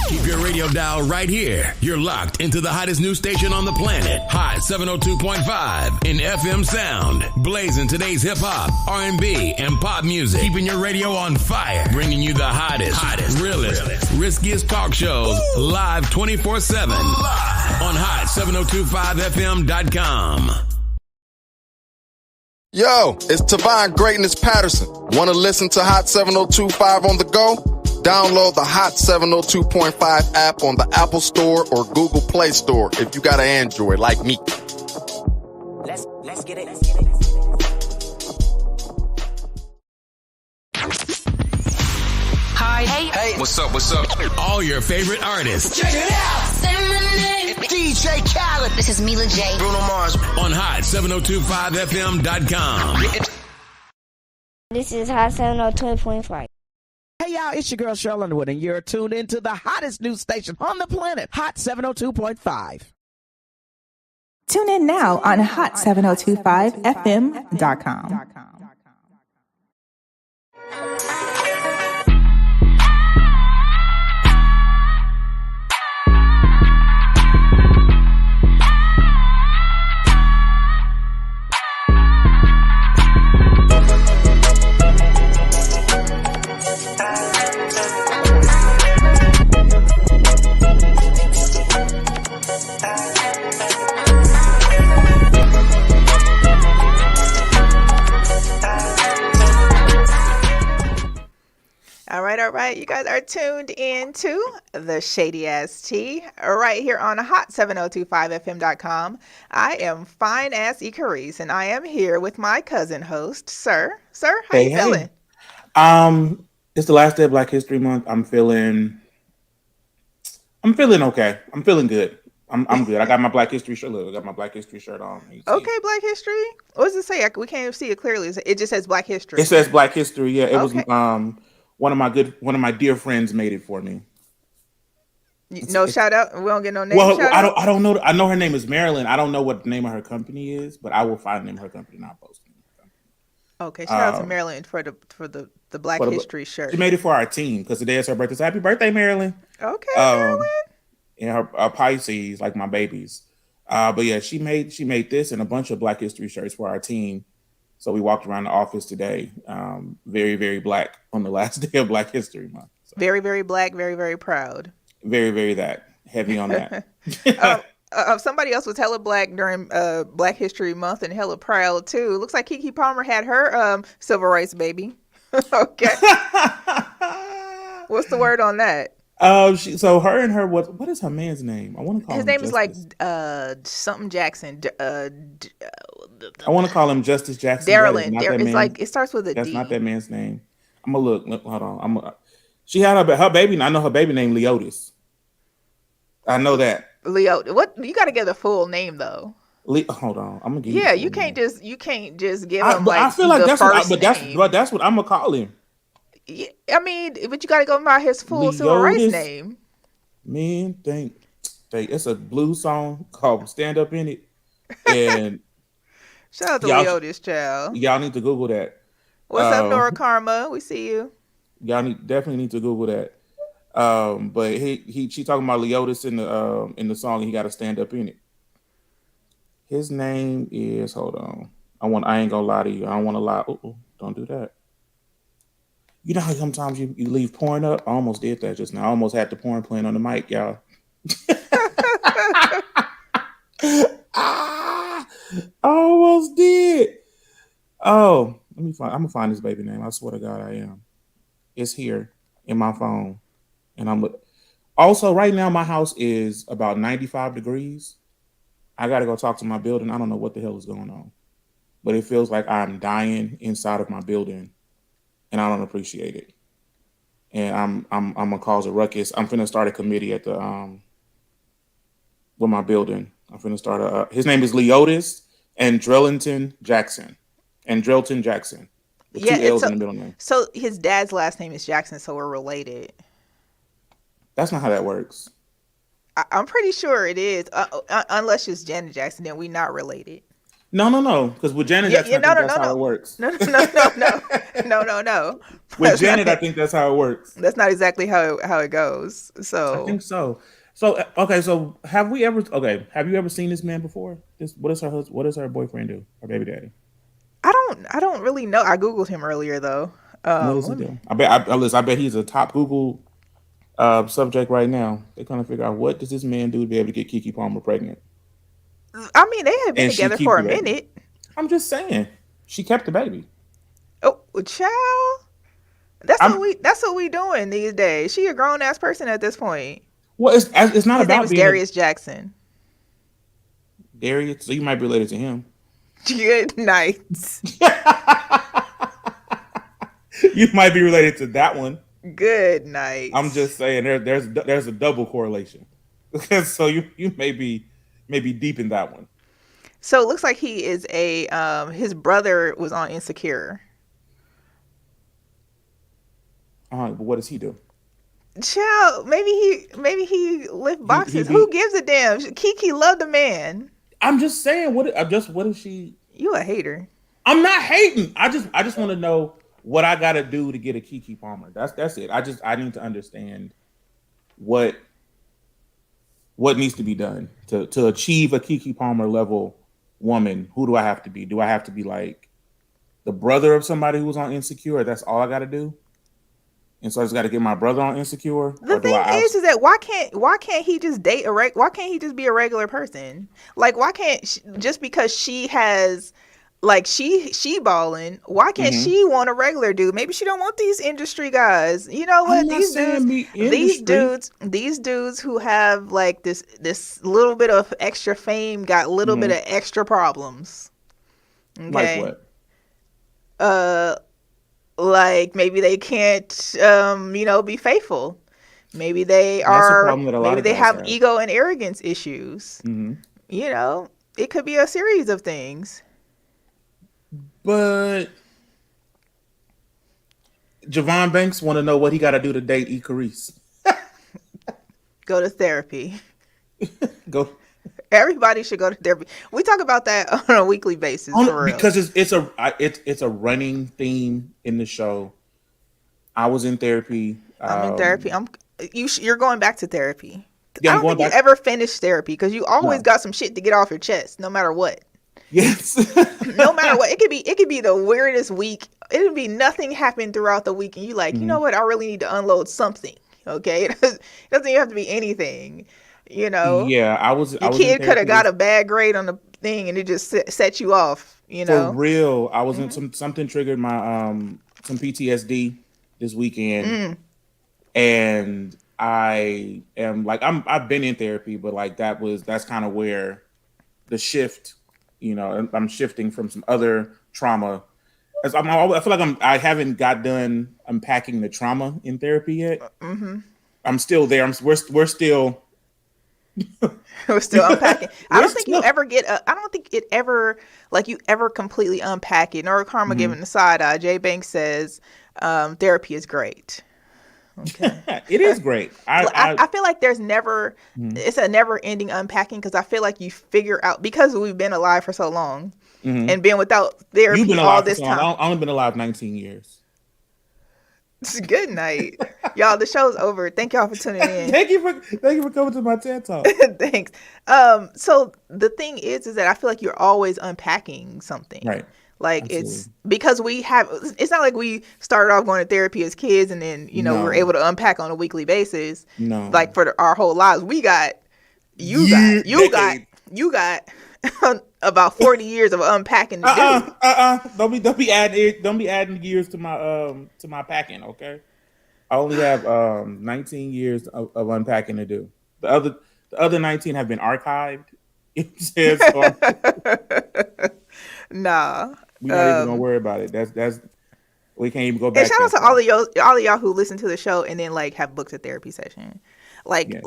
Keep your radio dial right here. You're locked into the hottest news station on the planet. Hot 702.5 in FM sound. Blazing today's hip hop, R&B, and pop music. Keeping your radio on fire. Bringing you the hottest, realest, riskiest talk shows live 24/7 on hot7025fm.com. Yo, it's Tavon Greatness Patterson. Want to listen to Hot 7025 on the go? Download the Hot 702.5 app on the Apple Store or Google Play Store if you got an Android like me. Let's get it. Hi. Hey. What's up? All your favorite artists. Check it out. Say my name. DJ Khaled. This is Mila J. Bruno Mars. On hot7025fm.com. This is Hot 702.5. Hey y'all, it's your girl Cheryl Underwood, and you're tuned into the hottest news station on the planet, Hot 702.5. Tune in now on hot7025fm.com. All right. You guys are tuned into the Shady Ass Tea right here on hot7025fm.com. I am fine ass Carrice, and I am here with my cousin host, Sir. Sir, how you feeling? It's the last day of Black History Month. I'm feeling okay. I'm feeling good. I'm good. I got my Black History shirt. Look, I got my Black History shirt on. Okay, Black History. What does it say? We can't even see it clearly. It just says Black History. It says Black History. Yeah, it was one of my dear friends made it for me. No shout out. We don't get no name. Well, shout out? I don't know. I know her name is Marilyn. I don't know what the name of her company is, but I will find the name of her company and I'll post it. Okay, shout out to Marilyn for the Black History shirt. She made it for our team because today is her birthday. So happy birthday, Marilyn. Okay, Marilyn. And her Pisces, like my babies. But yeah, she made this and a bunch of Black History shirts for our team. So we walked around the office today, very, very Black on the last day of Black History Month. So. Very, very Black, very, very proud. Very, very that. Heavy on that. Somebody else was hella Black during Black History Month and hella proud too. Looks like Keke Palmer had her civil rights baby. Okay. What's the word on that? So her and her, what is her man's name? I want to call his him name Justice. is like something Jackson. I want to call him Justice Jackson. Darylin. It's like it starts with a That's D. not that man's name. I'm gonna look. Hold on. She had her baby. I know her baby named Leotis. I know that. Leo. What you got to get a full name though. Hold on. I'm gonna give you. Yeah, you can't just give him like. I feel like that's that's what I'm gonna call him. Yeah, I mean, but you got to go by his full civil rights name. Man, think it's a blues song called "Stand Up in It," and shout out to Leotis, child. Y'all need to Google that. What's up, Nora Karma? We see you. Y'all definitely need to Google that. But she talking about Leotis in the song, and he got to stand up in it. His name is, hold on. I ain't gonna lie to you. I don't want to lie. Don't do that. You know how sometimes you leave porn up? I almost did that just now. I almost had the porn playing on the mic, y'all. I almost did. Oh, I'm gonna find his baby name. I swear to God, I am. It's here in my phone, and also right now my house is about 95 degrees. I got to go talk to my building. I don't know what the hell is going on, but it feels like I'm dying inside of my building, and I don't appreciate it. And I'm gonna cause a ruckus. I'm finna start a committee at the with my building. I'm finna start his name is Leotis and Drellington Jackson. With two L's in the middle name. So his dad's last name is Jackson, so we're related. That's not how that works. I'm pretty sure it is. Unless it's Janet Jackson, then we're not related. No. Because with Janet Jackson, I think that's how it works. No. With Janet, I think that's how it works. That's not exactly how it goes. So I think so. So okay. So have you ever seen this man before? What does her boyfriend do? Her baby daddy? I don't really know. I googled him earlier though. What does he do? I bet he's a top Google subject right now. They're trying to figure out what does this man do to be able to get Keke Palmer pregnant. I mean, they have been together for a minute. I'm just saying, she kept the baby. Oh, child, that's what we doing these days. She a grown ass person at this point. Well, it's not His about name is being Darius Jackson. Darius, so you might be related to him. Good night. You might be related to that one. Good night. I'm just saying there's a double correlation. So you may be deep in that one. So it looks like he is his brother was on Insecure. But what does he do? Child, maybe he lift boxes. Who gives a damn? Keke loved the man. I'm just saying. What is she? You a hater? I'm not hating. I just want to know what I got to do to get a Keke Palmer. That's it. I need to understand what needs to be done to achieve a Keke Palmer level woman. Who do I have to be? Do I have to be like the brother of somebody who was on Insecure? That's all I got to do. And so I just got to get my brother on Insecure. The thing is that why can't he just date why can't he just be a regular person? Like why can't just because she has like she balling, why can't she want a regular dude? Maybe she don't want these industry guys. You know what? These dudes who have like this little bit of extra fame got a little bit of extra problems. Okay. Like what? Like maybe they can't be faithful. Maybe they have ego and arrogance issues. It could be a series of things. But Javon Banks want to know what he got to do to date E. Carrice. Go to therapy. Go. Everybody should go to therapy. We talk about that on a weekly basis for real. Because it's a running theme in the show. I was in therapy. I'm in therapy. You're going back to therapy. Yeah, I don't think you ever finished therapy because you always got some shit to get off your chest, no matter what. Yes. No matter what. It could be the weirdest week. It would be nothing happened throughout the week, and you like, you know what? I really need to unload something. Okay, it doesn't even have to be anything. Yeah, I was. Your kid could have got a bad grade on the thing, and it just set you off. For real, I was in something triggered my some PTSD this weekend, and I am like I've been in therapy, but like that's kind of where the shift. I'm shifting from some other trauma. I feel like I haven't got done unpacking the trauma in therapy yet. I'm still there. We're still. We're still unpacking. I don't think it ever you ever completely unpack it. Nor Karma giving the side eye. Jay Banks says therapy is great. Okay. It is great. I feel like there's never it's a never ending unpacking because I feel like you figure out because we've been alive for so long and been without therapy You've been all this time. I've only been alive 19 years. Good night, y'all. The show's over. Thank y'all for tuning in. Thank you for coming to my TED Talk. Thanks. So the thing is that I feel like you're always unpacking something. Right. Like Absolutely. it's because it's not like we started off going to therapy as kids and then we're able to unpack on a weekly basis. No. Like for our whole lives, you got about 40 years of unpacking to do. Don't be adding years to my packing, okay? I only have 19 years of unpacking to do. The other 19 have been archived. Nah. We're not even gonna worry about it. That's we can't even go back. And shout out to all of y'all who listen to the show and then like have booked a therapy session. Like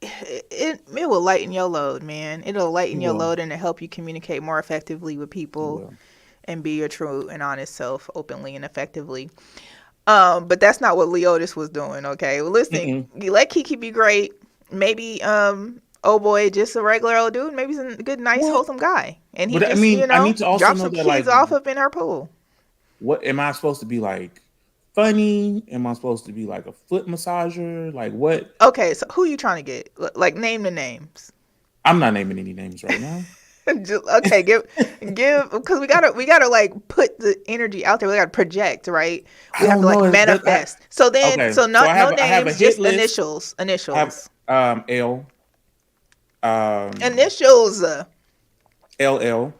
it will lighten your load, man. It'll lighten your load and it'll help you communicate more effectively with people and be your true and honest self openly and effectively. But that's not what Leotis was doing, okay? Well, listen, you let Keke be great. Maybe oh boy, just a regular old dude. Maybe he's a good, nice, wholesome guy, and he But just, I mean, I need to also dropped know some that, kids like, off up in her pool. what am I supposed to be like? Funny? Am I supposed to be like a foot massager? Like what? Okay, so who you trying to get? Like, name the names. I'm not naming any names right now. Okay, give, because we gotta like put the energy out there. We gotta project, right? We I have to don't know. like manifest. So then, Okay, so not I no I have a names, hit just list. initials. I have L, Initials. LL.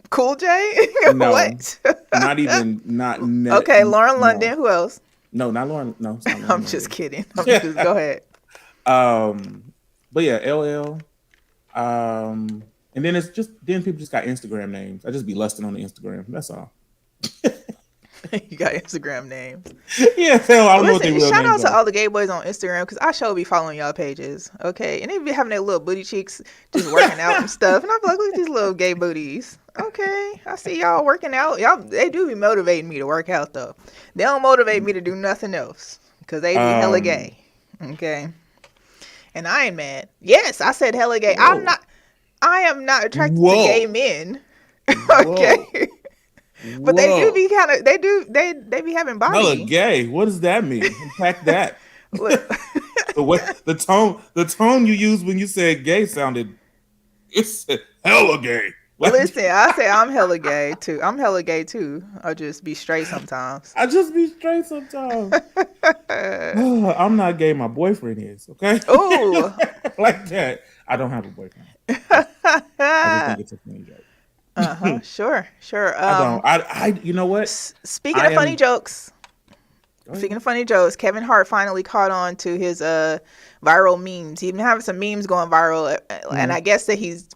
Cool J. No, What? not even not. Okay, Lauren London. No, Who else? no, not Lauren. No, it's not Lauren I'm London. just kidding. Just go ahead. But yeah, LL. And then then people just got Instagram names. I just be lusting on the Instagram. That's all. You got Instagram names. Yeah, hell, I don't know what their real Shout out names to are. all the gay boys on Instagram, because I sure be following y'all pages, okay? And they be having their little booty cheeks just working out and stuff. And I'm like, look at these little gay booties. Okay, I see y'all working out. Y'all, they do be motivating me to work out, though. They don't motivate me to do nothing else, because they be hella gay, okay? And I ain't mad. Yes, I said hella gay. Whoa. I am not attracted to Whoa. gay men, okay? But they do be kind of, they be having body. Hella gay. What does that mean? Unpack that. the tone you used when you said gay sounded, it's hella gay. Like, listen, I say I'm hella gay too. I'm hella gay too. I'll just be straight sometimes. I just be straight sometimes. I'm not gay. My boyfriend is. Okay. Ooh. Like that. I don't have a boyfriend. I just think it's a funny joke. Sure. I don't. You know what? Speaking of funny jokes, Kevin Hart finally caught on to his viral memes. He's been having some memes going viral, and I guess that he's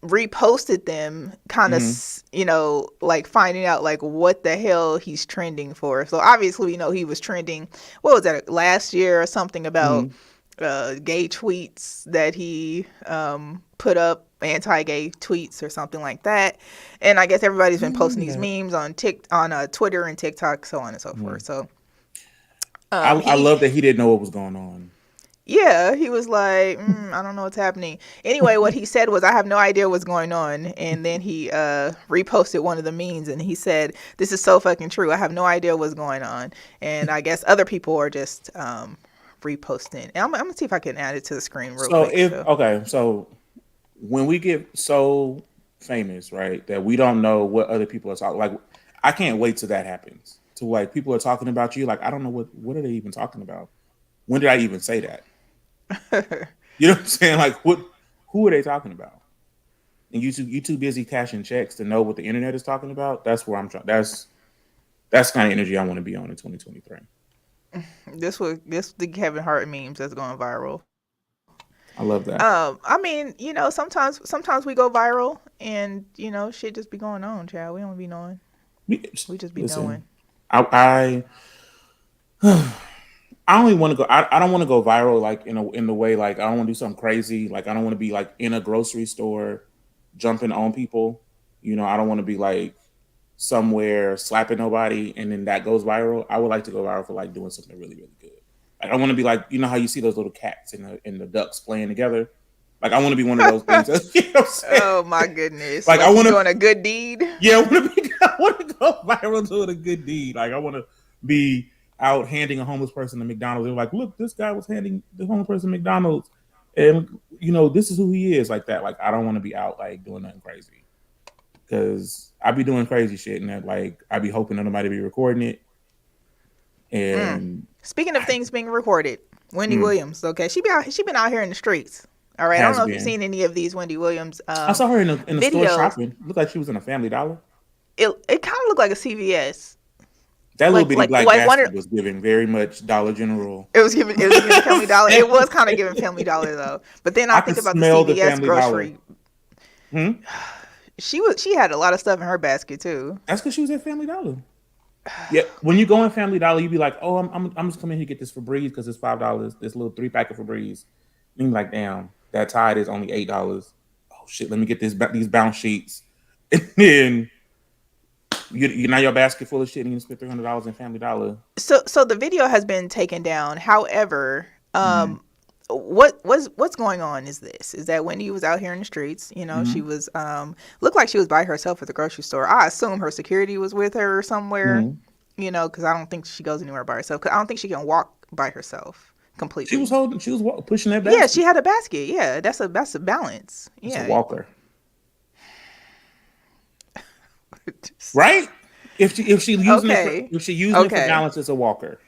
reposted them, kind of, like finding out like what the hell he's trending for. So obviously, we know he was trending. What was that, last year or something, about gay tweets that he put up, anti-gay tweets or something like that. And I guess everybody's been posting these memes on Twitter and TikTok, so on and so forth. So I love that he didn't know what was going on. Yeah, he was like, I don't know what's happening. Anyway, what he said was, I have no idea what's going on. And then he reposted one of the memes, and he said, this is so fucking true. I have no idea what's going on. And I guess other people are just reposting. And I'm going to see if I can add it to the screen real quick. So when we get so famous, right, that we don't know what other people are talking, like, I can't wait till that happens. To like, people are talking about you, like, I don't know what are they even talking about? When did I even say that? You know what I'm saying? Like, who are they talking about? And you too busy cashing checks to know what the internet is talking about. That's where I'm trying. That's the kind of energy I want to be on in 2023. This the Kevin Hart memes that's going viral. I love that. I mean, sometimes we go viral, and shit just be going on, child. We don't be knowing. We just be knowing. I only want to go. I don't want to go viral, like in the way, like, I don't want to do something crazy. Like, I don't want to be like in a grocery store jumping on people. I don't want to be like somewhere slapping nobody and then that goes viral. I would like to go viral for like doing something really, really good. Like, I want to be like, how you see those little cats and the ducks playing together. Like, I want to be one of those things. You know what I'm saying? Oh my goodness! Like I want to doing a good deed. Yeah, I want to go viral doing a good deed. Like, I want to be out handing a homeless person a McDonald's. They're like, look, this guy was handing the homeless person McDonald's, and this is who he is, like that. Like, I don't want to be out like doing nothing crazy, because I be doing crazy shit, and that, like, I be hoping that nobody be recording it. And speaking of things being recorded, Wendy Williams, okay, she been out here in the streets. All right, I don't know if you've seen any of these Wendy Williams. I saw her in the store shopping. Looked like she was in a Family Dollar. It kind of looked like a CVS. That little bitty black basket was giving very much Dollar General. It was giving Family Dollar. It was kind of giving Family Dollar though. But then I think about the CVS grocery. She had a lot of stuff in her basket too. That's because she was at Family Dollar. Yeah, when you go in Family Dollar, you be like, oh, I'm just coming here to get this Febreze because it's $5. This little 3-pack of Febreze. And you're like, damn, that Tide is only $8. Oh shit, let me get these bounce sheets. And then you now your basket full of shit, and you spend $300 in Family Dollar. So the video has been taken down. However, what's going on is that Wendy was out here in the streets. You know, she was looked like she was by herself at the grocery store. I assume her security was with her somewhere. You know, because I don't think she goes anywhere by herself. Because I don't think she can walk by herself completely. She was pushing that basket. Yeah, she had a basket. Yeah, that's a balance. It's Yeah, a walker. Right? If she using it for balance, it's a walker.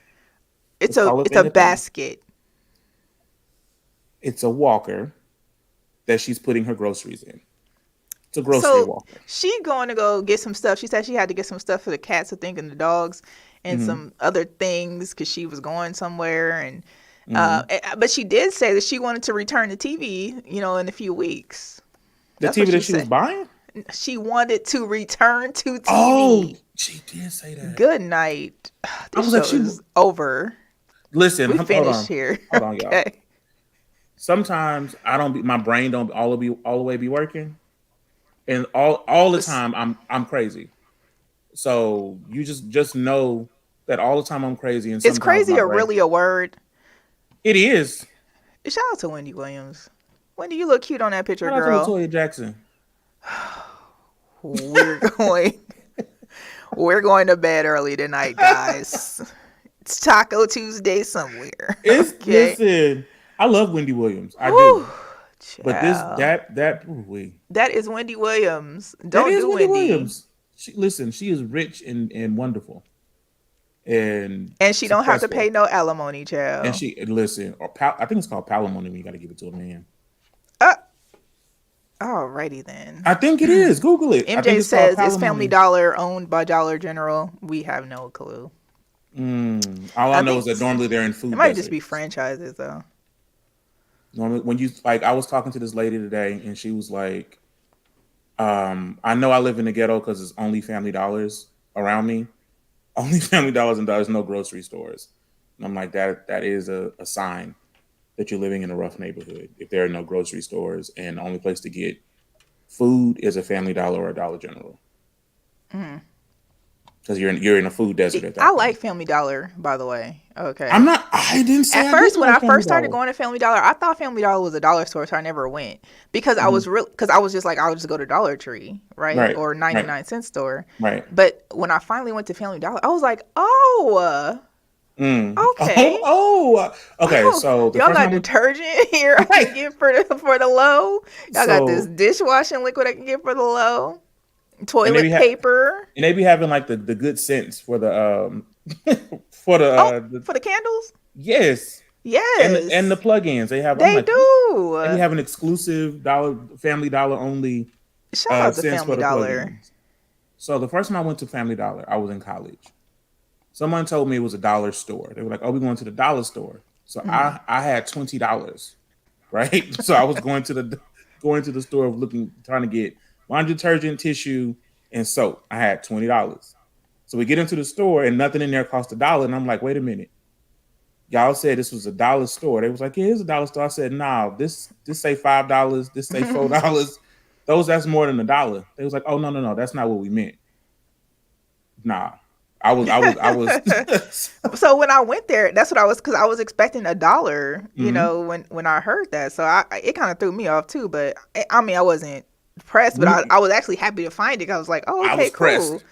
It's a basket. It's a walker that she's putting her groceries in. It's a grocery walker. She going to go get some stuff. She said she had to get some stuff for the cats, I think, and the dogs, and some other things because she was going somewhere. And but she did say that she wanted to return the TV, you know, in a few weeks. That's TV that she was buying? She wanted to return to TV. Oh, she did say that. Good night. This show is over. Listen, we finished here. Hold on, y'all. Sometimes my brain don't all the way be working, and all the time I'm crazy. So you just know that all the time I'm crazy. And is crazy really a word? It is. Shout out to Wendy Williams. Wendy, you look cute on that picture, girl. Shout out to Latoya Jackson. We're going to bed early tonight, guys. It's Taco Tuesday somewhere. Listen, I love Wendy Williams. I do. But that is Wendy Williams. Don't do Wendy Williams. She is rich and wonderful. And she don't have to pay no alimony, child. And I think it's called palimony when you got to give it to a man. Alrighty then. I think it is. Google it. MJ says, is Family Dollar owned by Dollar General? We have no clue. All I know is that normally they're in food. It might just be franchises though. Normally, when you I was talking to this lady today, and she was like, "I know I live in the ghetto because it's only Family Dollars around me, only Family Dollars, and there's no grocery stores." And I'm like, that is a sign that you're living in a rough neighborhood if there are no grocery stores and the only place to get food is a Family Dollar or a Dollar General. Because you're in a food desert at that point. like Family Dollar, by the way. Okay. I didn't say at first when I first started going to Family Dollar, I thought Family Dollar was a dollar store, so I never went because I was just like, I'll just go to Dollar Tree, right? Or 99-cent store. Right. But when I finally went to Family Dollar, I was like, okay. Okay. So y'all got detergent here I can get for the low. Y'all got this dishwashing liquid I can get for the low. Toilet paper. And they be having like the good scents for the for the candles. Yes. And the plug-ins they have. They do. They have an exclusive Family Dollar only. Shout out to Family Dollar. So the first time I went to Family Dollar, I was in college. Someone told me it was a dollar store. They were like, "Oh, we're going to the dollar store." So I had $20, right? So I was going to the store trying to get laundry detergent, tissue, and soap. I had $20. So we get into the store and nothing in there cost $1. And I'm like, wait a minute. Y'all said this was a dollar store. They was like, yeah, it's a dollar store. I said, nah, this say $5, this say $4. That's more than $1. They was like, oh, no, that's not what we meant. Nah. I was. So when I went there, that's what I was, because I was expecting $1, you know, when I heard that. So it kind of threw me off too. But I mean, I wasn't pressed, but I was actually happy to find it. I was like, oh, okay, cool.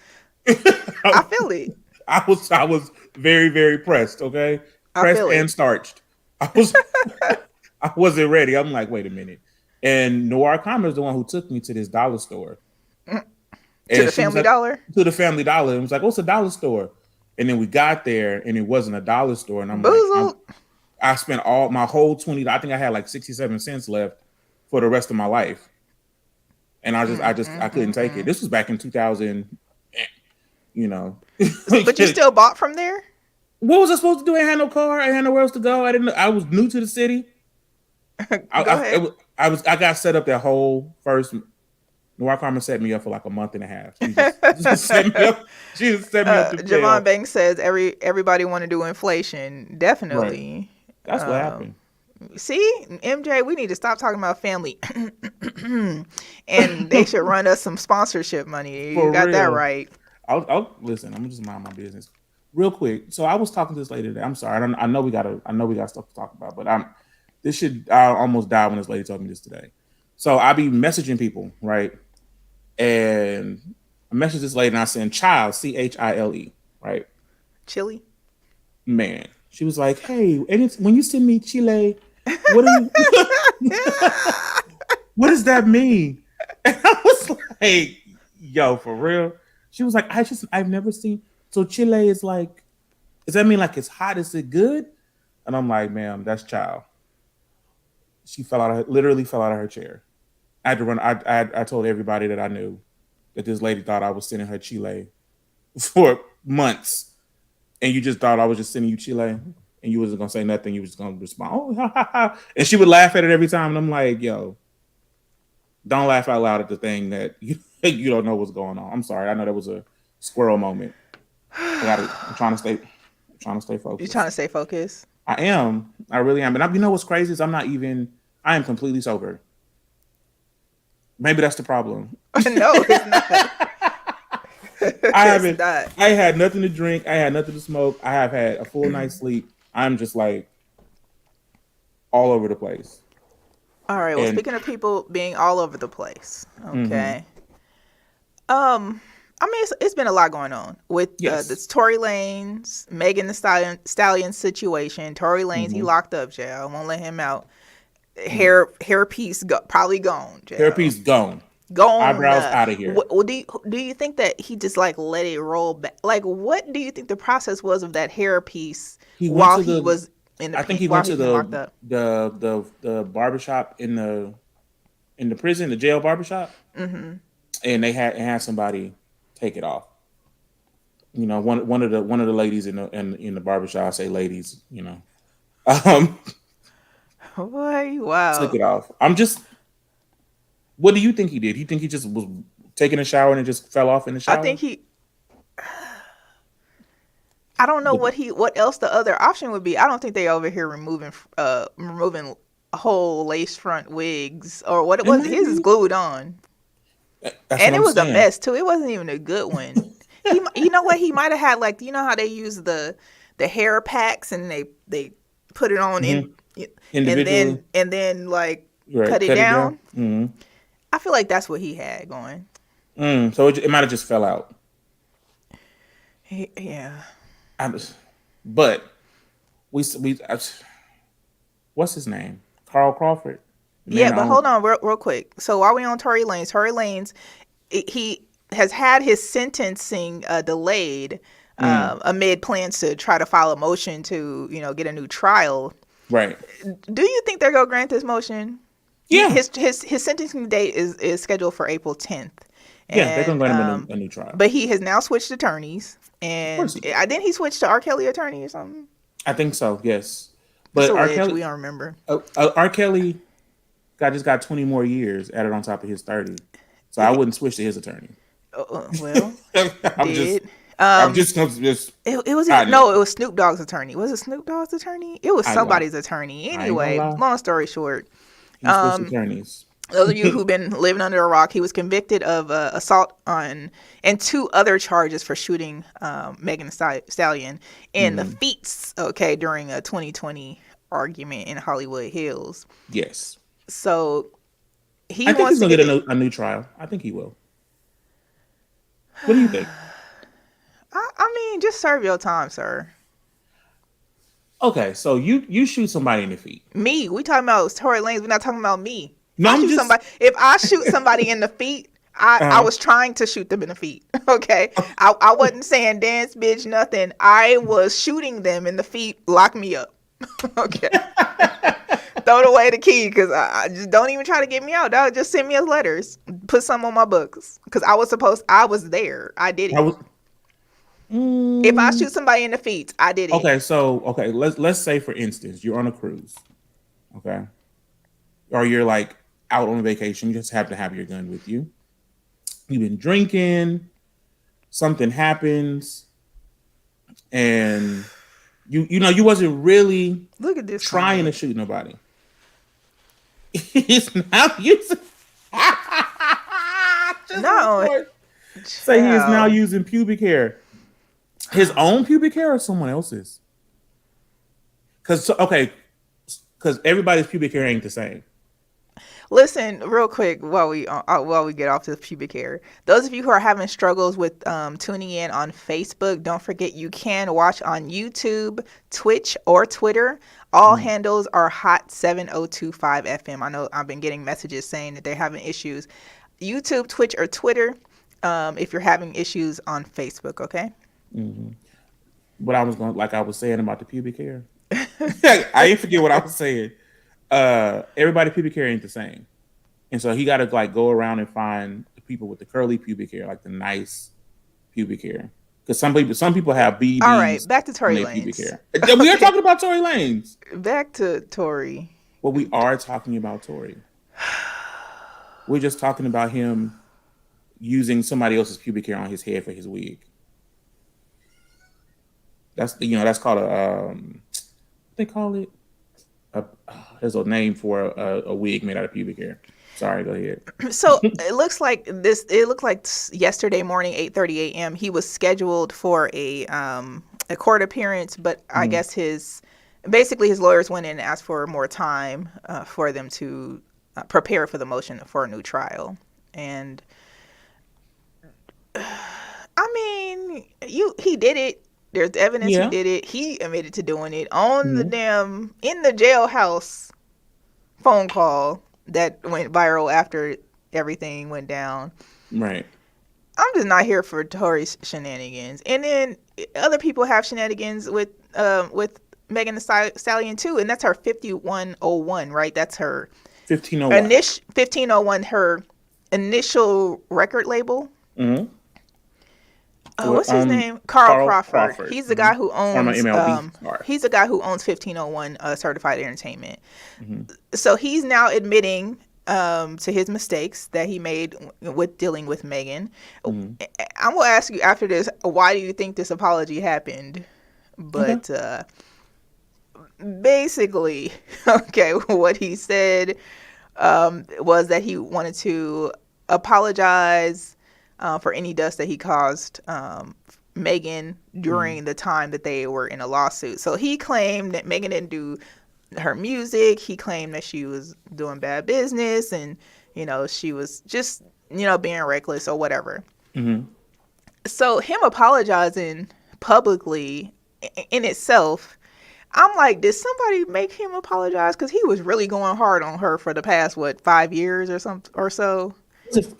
I feel it. I was very, very pressed. Okay, pressed and starched. I wasn't ready. I'm like, wait a minute. And Noir Comer is the one who took me to this dollar store. To the Family Dollar? To the Family Dollar. And it was like, oh, it's a dollar store. And then we got there and it wasn't a dollar store. And I'm like, I spent all my whole $20. I think I had like 67 cents left for the rest of my life. And I couldn't take it. This was back in 2000, you know. But you still bought from there? What was I supposed to do? I had no car. I had nowhere else to go. I was new to the city. I got set up that whole first. Noir Carmen set me up for like a month and a half. She just set me up. She just set me up to jail. Javon Banks says everybody want to do inflation. Definitely. Right. That's what happened. See, MJ, we need to stop talking about family. And they should run us some sponsorship money. You got that right. I'll listen. I'm just mind my business real quick. So I was talking to this lady today. I'm sorry. I know we got stuff to talk about, but I almost died when this lady told me this today. So I be messaging people, right? And I messaged this lady and I said, child, Chile, right? Chili? Man. She was like, hey, when you send me Chile, what do you what does that mean? And I was like, yo, for real? She was like, I've never seen. So Chile is like, does that mean like it's hot? Is it good? And I'm like, ma'am, that's child. She literally fell out of her chair. I had to run. I told everybody that I knew that this lady thought I was sending her Chile for months. And you just thought I was just sending you Chile and you wasn't going to say nothing. You was just going to respond, oh, ha, ha, ha. And she would laugh at it every time. And I'm like, yo, don't laugh out loud at the thing that you don't know what's going on. I'm sorry. I know that was a squirrel moment. I'm trying to stay focused. You're trying to stay focused? I am. I really am. And you know what's crazy is I am completely sober. Maybe that's the problem. No, it's not. I had nothing to drink. I had nothing to smoke. I have had a full night's sleep. I'm just like all over the place. All right. Well, speaking of people being all over the place, okay. I mean, it's been a lot going on with this Tory Lanez, Megan Thee Stallion situation. Tory Lanez, he locked up jail. Won't let him out. Hairpiece probably gone. Jail. Hairpiece gone. Gone. Eyebrows out of here. Do you think that he just like let it roll back? Like, what do you think the process was of that hairpiece while he was in the? I think he went to the barbershop in the prison, the jail barbershop, and they had somebody take it off. You know, one of the ladies in the barbershop, I say ladies, you know, boy, wow, took it off. What do you think he did? You think he just was taking a shower and it just fell off in the shower? I think I don't know what else the other option would be. I don't think they over here removing whole lace front wigs or what it was. His is glued on. And it was a mess too. It wasn't even a good one. You know what? He might have had like, you know how they use the hair packs and they put it on and then like cut it down. Mm-hmm. I feel like that's what he had going. So it might have just fell out. Yeah. But what's his name? Carl Crawford. Yeah, but hold on real quick. So while we're on Tory Lanez, he has had his sentencing delayed amid plans to try to file a motion to, get a new trial. Right. Do you think they're going to grant this motion? Yeah. His sentencing date is scheduled for April 10th. Yeah, they're going to grant him a new trial. But he has now switched attorneys. And didn't he switch to R. Kelly attorney or something? I think so, yes. But R. Kelly, we don't remember. R. Kelly just got 20 more years added on top of his 30. So I wouldn't switch to his attorney. Well, I'm just it was Snoop Dogg's attorney. Was it Snoop Dogg's attorney? It was somebody's attorney. Anyway, long story short, attorneys. Those of you who've been living under a rock, he was convicted of assault and 2 other charges for shooting Megan Thee Stallion in the feet, during a 2020 argument in Hollywood Hills. Yes. So I think he's going to get a new trial. I think he will. What do you think? I mean, just serve your time, sir. Okay, so you shoot somebody in the feet. Me? We talking about Tory Lanez. We're not talking about me. No, if I shoot somebody in the feet, I was trying to shoot them in the feet. Okay, I wasn't saying dance, bitch, nothing. I was shooting them in the feet. Lock me up. Okay. Throw away the key because I just don't even try to get me out. Dog. Just send me as letters. Put some on my books because I was there. I did it. If I shoot somebody in the feet, I did it. Okay, let's say for instance you're on a cruise, okay, or you're like out on vacation. You just have to have your gun with you. You've been drinking. Something happens, and you wasn't really look at this trying to shoot nobody. He's now using. No. Say he is now using pubic hair. His own pubic hair or someone else's? Because because everybody's pubic hair ain't the same. Listen, real quick, while we get off this pubic hair, those of you who are having struggles with tuning in on Facebook, don't forget you can watch on YouTube, Twitch, or Twitter. All handles are Hot 7025 FM. I know I've been getting messages saying that they're having issues. YouTube, Twitch, or Twitter. If you're having issues on Facebook, okay? Mm-hmm. But I was saying about the pubic hair. I didn't forget what I was saying. Everybody pubic hair ain't the same, and so he got to like go around and find the people with the curly pubic hair, like the nice pubic hair. Because some people have BBs. All right, back to Tory Lanez. Pubic hair. Okay. We are talking about Tory Lanez. Back to Tory. Well, we are talking about Tory. We're just talking about him using somebody else's pubic hair on his head for his wig. That's called what they call it. There's a name for a wig made out of pubic hair. Sorry, go ahead. So it looks like yesterday morning, 8:30 a.m. he was scheduled for a court appearance, but I guess his lawyers went in and asked for more time for them to prepare for the motion for a new trial. And I mean, he did it. There's evidence he did it. He admitted to doing it on the in the jailhouse phone call that went viral after everything went down. Right. I'm just not here for Tory's shenanigans. And then other people have shenanigans with Megan Thee Stallion too, and that's her 5101, right? That's her 1501. 1501, her initial record label. Mm-hmm. What's his name? Carl Crawford. He's the guy who owns. He's the guy who owns 1501 Certified Entertainment. Mm-hmm. So he's now admitting to his mistakes that he made with dealing with Megan. Mm-hmm. I'm gonna ask you after this, why do you think this apology happened? But basically, what he said was that he wanted to apologize for any dust that he caused Megan during the time that they were in a lawsuit. So he claimed that Megan didn't do her music. He claimed that she was doing bad business and, she was just, being reckless or whatever. Mm-hmm. So him apologizing publicly in itself, I'm like, did somebody make him apologize? Because he was really going hard on her for the past, 5 years or so?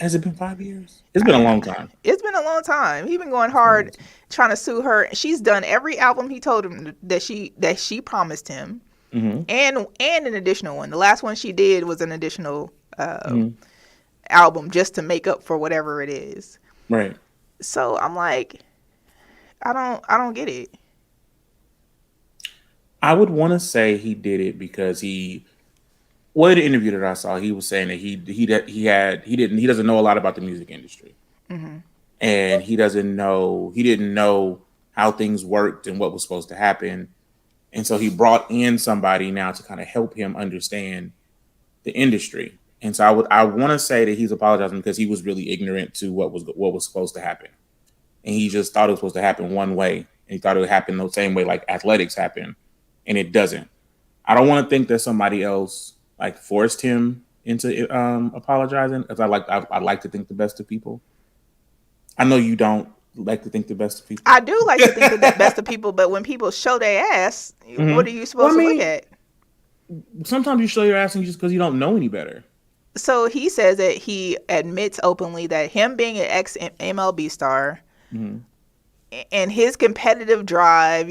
Has it been 5 years? It's been a long time. It's been a long time. He's been going hard trying to sue her. She's done every album he told him that she promised him, and an additional one. The last one she did was an additional album just to make up for whatever it is. Right. So I'm like, I don't get it. I would want to say he did it because in the interview that I saw, he was saying that he doesn't know a lot about the music industry, and he didn't know how things worked and what was supposed to happen, and so he brought in somebody now to kind of help him understand the industry. And so I want to say that he's apologizing because he was really ignorant to what was supposed to happen, and he just thought it was supposed to happen one way, and he thought it would happen the same way like athletics happen, and it doesn't. I don't want to think that somebody else forced him into apologizing, because I like to think the best of people. I know you don't like to think the best of people. I do like to think the best of people, but when people show their ass, what are you supposed to look at? Sometimes you show your ass just because you don't know any better. So he says that he admits openly that him being an ex-MLB star and his competitive drive,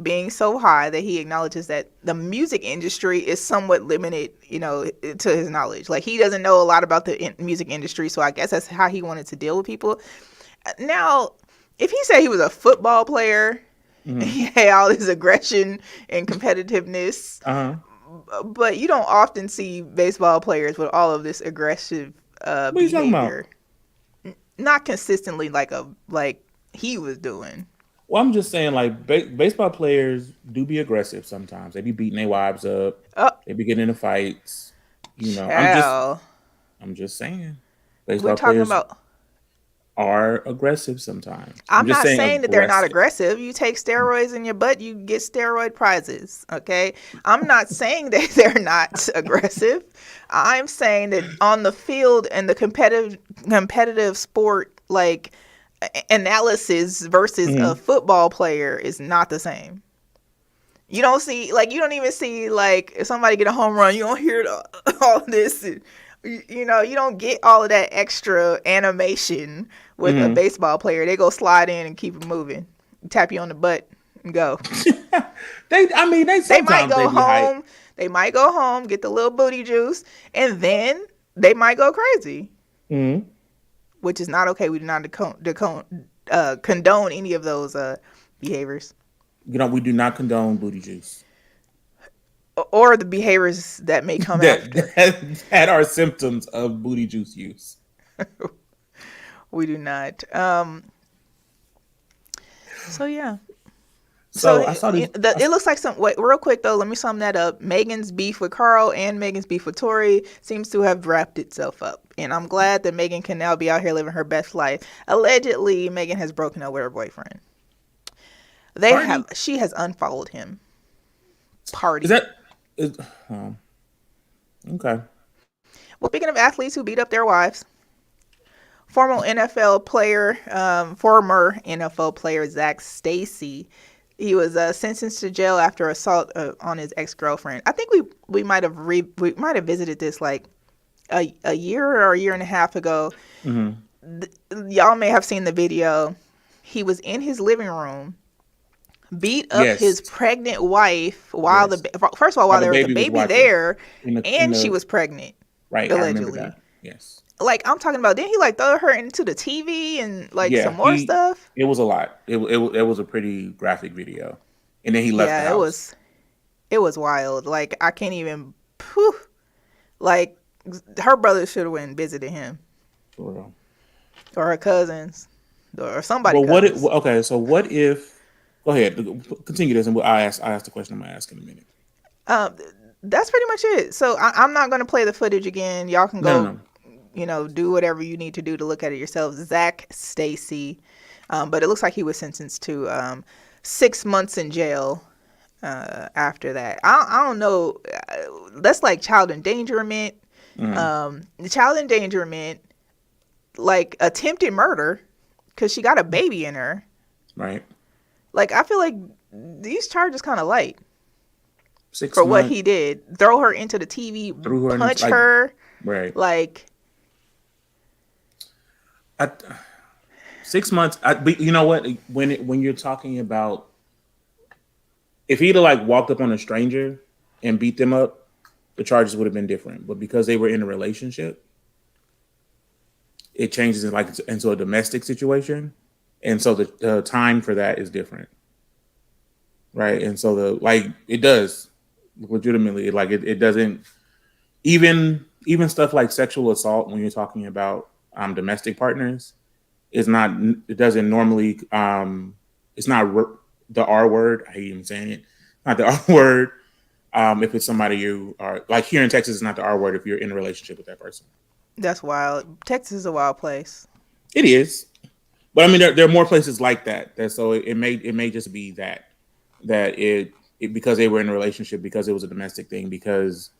being so high, that he acknowledges that the music industry is somewhat limited, to his knowledge. Like, he doesn't know a lot about the music industry, so I guess that's how he wanted to deal with people. Now, if he said he was a football player, he had all this aggression and competitiveness, but you don't often see baseball players with all of this aggressive behavior. What are you talking about? Not consistently like he was doing. Well, I'm just saying, baseball players do be aggressive sometimes. They be beating their wives up. They be getting into fights. I'm just saying. Baseball We're talking players, about. are aggressive sometimes. I'm just not saying that they're not aggressive. aggressive. You take steroids in your butt, you get steroid prizes. Okay. I'm not saying that they're not aggressive. I'm saying that on the field and the competitive sport, like analysis versus a football player is not the same. You don't see, like, you don't even see, like, if somebody get a home run, you don't hear all this. You know, you don't get all of that extra animation with a baseball player. They go slide in and keep it moving, tap you on the butt and go. They might go home. They might go home, get the little booty juice, and then they might go crazy, which is not okay. We do not condone any of those behaviors. You know, we do not condone booty juice. Or the behaviors that may come after. That are symptoms of booty juice use. We do not. So, yeah. So I saw this. It looks like wait, real quick, though, let me sum that up. Megan's beef with Carl and Megan's beef with Tori seems to have wrapped itself up. And I'm glad that Megan can now be out here living her best life. Allegedly, Megan has broken up with her boyfriend. She has unfollowed him. Party. Okay. Well, speaking of athletes who beat up their wives, former NFL player Zach Stacy, he was sentenced to jail after assault on his ex-girlfriend. I think we might have visited this like a year or a year and a half ago. Y'all may have seen the video. He was in his living room, beat up his pregnant wife while first of all, while there was a baby there, and she was pregnant. Right, allegedly. I remember that. Yes. Like, I'm talking about, didn't he like throw her into the TV and like some more stuff? It was a lot. It was a pretty graphic video, and then he left the house. It was wild. Like, I can't even. Like, her brother should have went and visited him, or her cousins, or somebody. Well, okay. So what if? Go ahead. Continue this, and I ask the question I'm gonna ask in a minute. That's pretty much it. So I'm not going to play the footage again. Y'all can go, do whatever you need to do to look at it yourselves. Zach Stacy, but it looks like he was sentenced to 6 months in jail after that. I don't know. That's like child endangerment. Child endangerment, like attempted murder, because she got a baby in her. Right. Like, I feel like these charges kind of light. 6 for months. What he did. Throw her into the TV, punch her. Right. Like. 6 months. But you know what? When you're talking about, if he'd have like walked up on a stranger and beat them up, the charges would have been different. But because they were in a relationship, it changes into a domestic situation. And so the time for that is different. Right. And so it does legitimately, like it doesn't, even stuff like sexual assault, when you're talking about domestic partners, it doesn't normally, it's not the R word. I hate even saying it. Not the R word. If it's somebody you are, like here in Texas, it's not the R word if you're in a relationship with that person. That's wild. Texas is a wild place. It is. But I mean, there are more places like that. So it may just be that it because they were in a relationship, because it was a domestic thing, because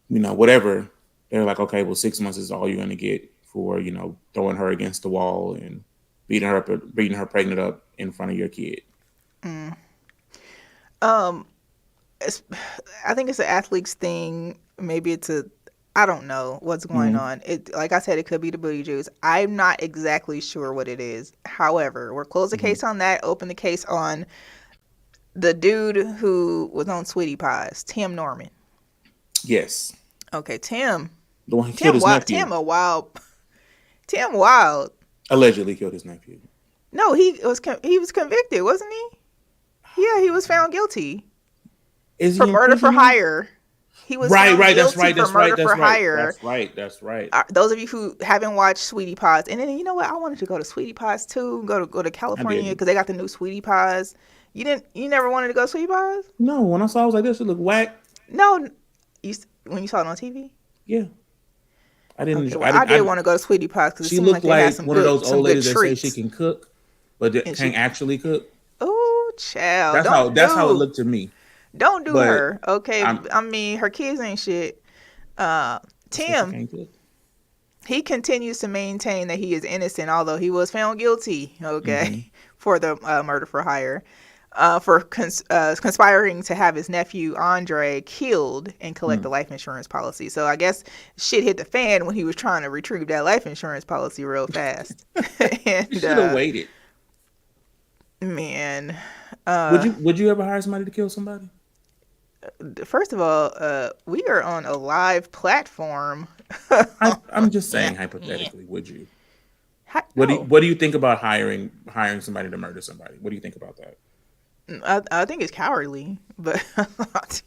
whatever, they're like, okay, well, 6 months is all you're going to get for throwing her against the wall and beating her pregnant up in front of your kid. I think it's an athlete's thing. Maybe I don't know what's going on. It, like I said, it could be the booty juice. I'm not exactly sure what it is. However, we'll close the case on that, open the case on the dude who was on Sweetie Pies, Tim Norman. Yes. Okay, Tim. The one who killed his nephew. Tim Wild. Allegedly killed his nephew. No, he was convicted, wasn't he? Yeah, he was found guilty for murder for hire. He was found guilty for murder for hire. That's right. Those of you who haven't watched Sweetie Pies, and then you know what? I wanted to go to Sweetie Pies too. Go to California because they got the new Sweetie Pies. You never wanted to go to Sweetie Pies? No, when I saw it, I was like, this should look whack. No, when you saw it on TV? Yeah. I didn't. Okay, well, I did want to go to Sweetie Pot's because it She seemed looked like they had like some one of good, those some old good ladies that say treats. she can cook, but that can't actually cook. Oh, child. That's how it looked to me. Don't do But her. Okay. I mean, her kids ain't shit. Tim, he continues to maintain that he is innocent, although he was found guilty, okay, for the murder for hire, for conspiring to have his nephew Andre killed and collect the life insurance policy. So I guess shit hit the fan when he was trying to retrieve that life insurance policy real fast. And, you should have waited. Man. Would you ever hire somebody to kill somebody? First of all, we are on a live platform. I'm just saying, hypothetically, would you? What do you think about hiring somebody to murder somebody? What do you think about that? I think it's cowardly, but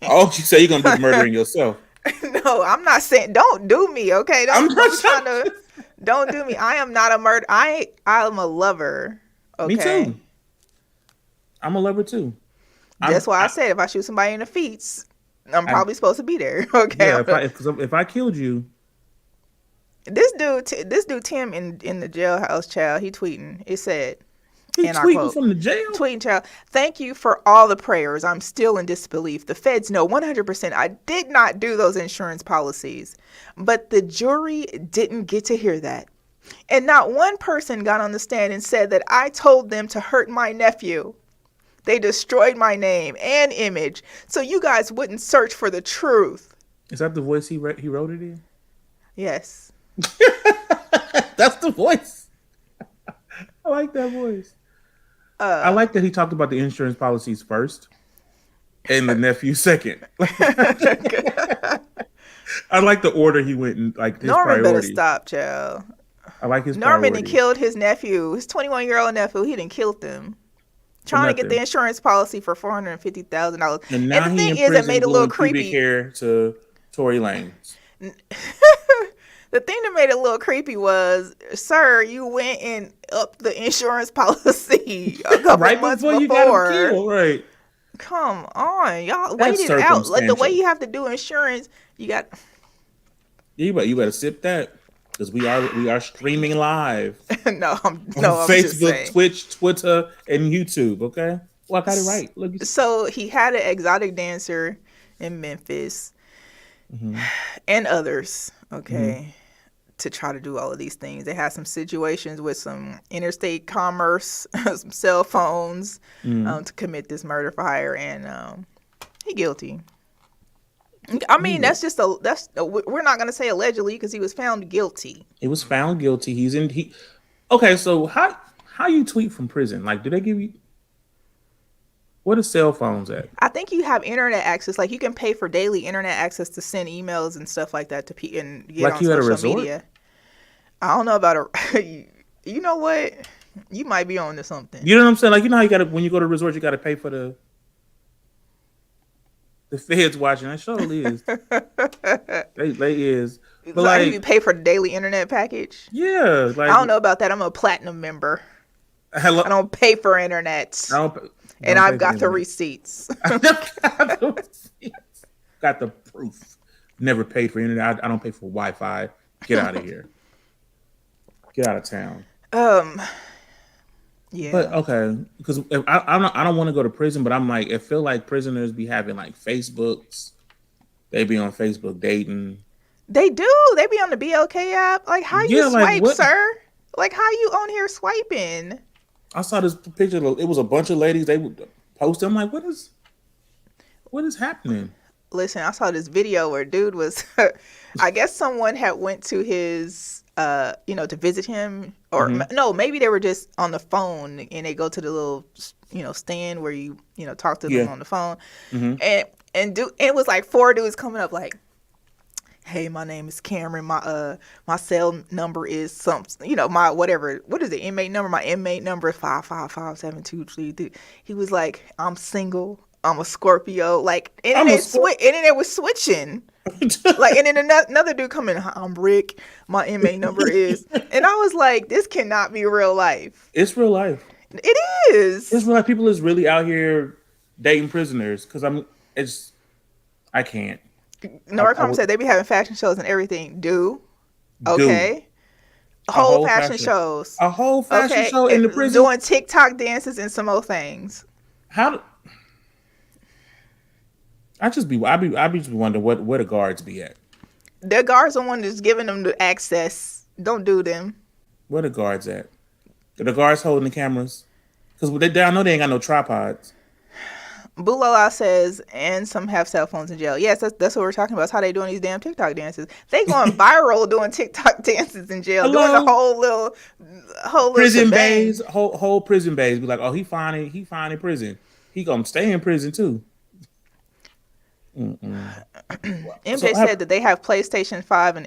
oh, you say you're gonna do murdering yourself? No, I'm not saying. Don't do me, okay? Don't do me. I am not a murder. I'm a lover. Okay? Me too. I'm a lover too. That's why I said if I shoot somebody in the feet, I'm probably supposed to be there. Okay. Yeah. If I killed you. This dude Tim in the jailhouse, child. He tweeting. It said. He tweeting from the jail? Tweeting, child. Thank you for all the prayers. I'm still in disbelief. The feds know 100% I did not do those insurance policies. But the jury didn't get to hear that. And not one person got on the stand and said that I told them to hurt my nephew. They destroyed my name and image so you guys wouldn't search for the truth. Is that the voice he wrote it in? Yes. That's the voice. I like that voice. I like that he talked about the insurance policies first and the nephew second. I like the order he went in, like his Norman priority. Better stop, child. I like his Norman priority. had killed his nephew, his 21-year-old nephew. He didn't kill them. Trying to get the insurance policy for $450,000. And now the he thing is, it made it a little creepy. Hair to Tory Lanez. The thing that made it a little creepy was, sir, you went and upped the insurance policy a couple right months before you got him killed, right? Come on, y'all, wait it out. Like the way you have to do insurance, you got. You better sip that. Because we are streaming live. No, I'm Facebook, just saying. Twitch, Twitter, and YouTube. Okay, well I got it right. Look. So he had an exotic dancer in Memphis, and others. Okay, to try to do all of these things. They had some situations with some interstate commerce, some cell phones, to commit this murder for hire, and he guilty. I mean, we're not going to say allegedly because he was found guilty. He was found guilty. Okay, so how you tweet from prison? Like, do they give you, what are cell phones at? I think you have internet access. Like, you can pay for daily internet access to send emails and stuff like that to and get like on you social at a resort? media. I don't know about you know what? You might be on to something. You know what I'm saying? Like, you know how you got to, when you go to a resort, you got to pay for the feds watching. That surely is. they is. But so like, you pay for the daily internet package? Yeah. Like, I don't know about that. I'm a platinum member. I don't pay for internet. And I've got the receipts. Got the proof. Never paid for internet. I don't pay for Wi-Fi. Get out of here. Get out of town. Yeah. But okay, because I don't want to go to prison, but I'm like, I feel like prisoners be having like Facebooks. They be on Facebook dating. They do. They be on the BLK app. Like, how you swipe, sir? Like, how you on here swiping? I saw this picture. It was a bunch of ladies. They would post. I'm like, what is happening? Listen, I saw this video where dude was, I guess someone had went to his, to visit him, or no, maybe they were just on the phone and they go to the little, stand where you talk to them on the phone, and it was like 4 dudes coming up like, hey, my name is Cameron. My cell number is something, my whatever. What is the inmate number? My inmate number is 5557233. He was like, I'm single. I'm a Scorpio. Like, and then it was switching. Like, and then another dude coming, I'm Rick. My inmate number is, and I was like, this cannot be real life. It's real life. It is. It's real life. People is really out here dating prisoners because I can't. Norcom said they be having fashion shows and everything. Okay. A whole fashion shows. A whole fashion Okay. show in the prison? Doing TikTok dances and some more things. I just wonder where the guards be at. The guards are the one that's giving them the access. Don't do them. Where the guards at? Are the guards holding the cameras? Because I know they ain't got no tripods. Bulala says, and some have cell phones in jail. Yes, that's what we're talking about. That's how they doing these damn TikTok dances. They going viral doing TikTok dances in jail. Hello? Doing the whole prison little bays, whole prison bays. Be like, oh, he fine in prison. He gonna stay in prison too. MJ said that they have PlayStation 5 and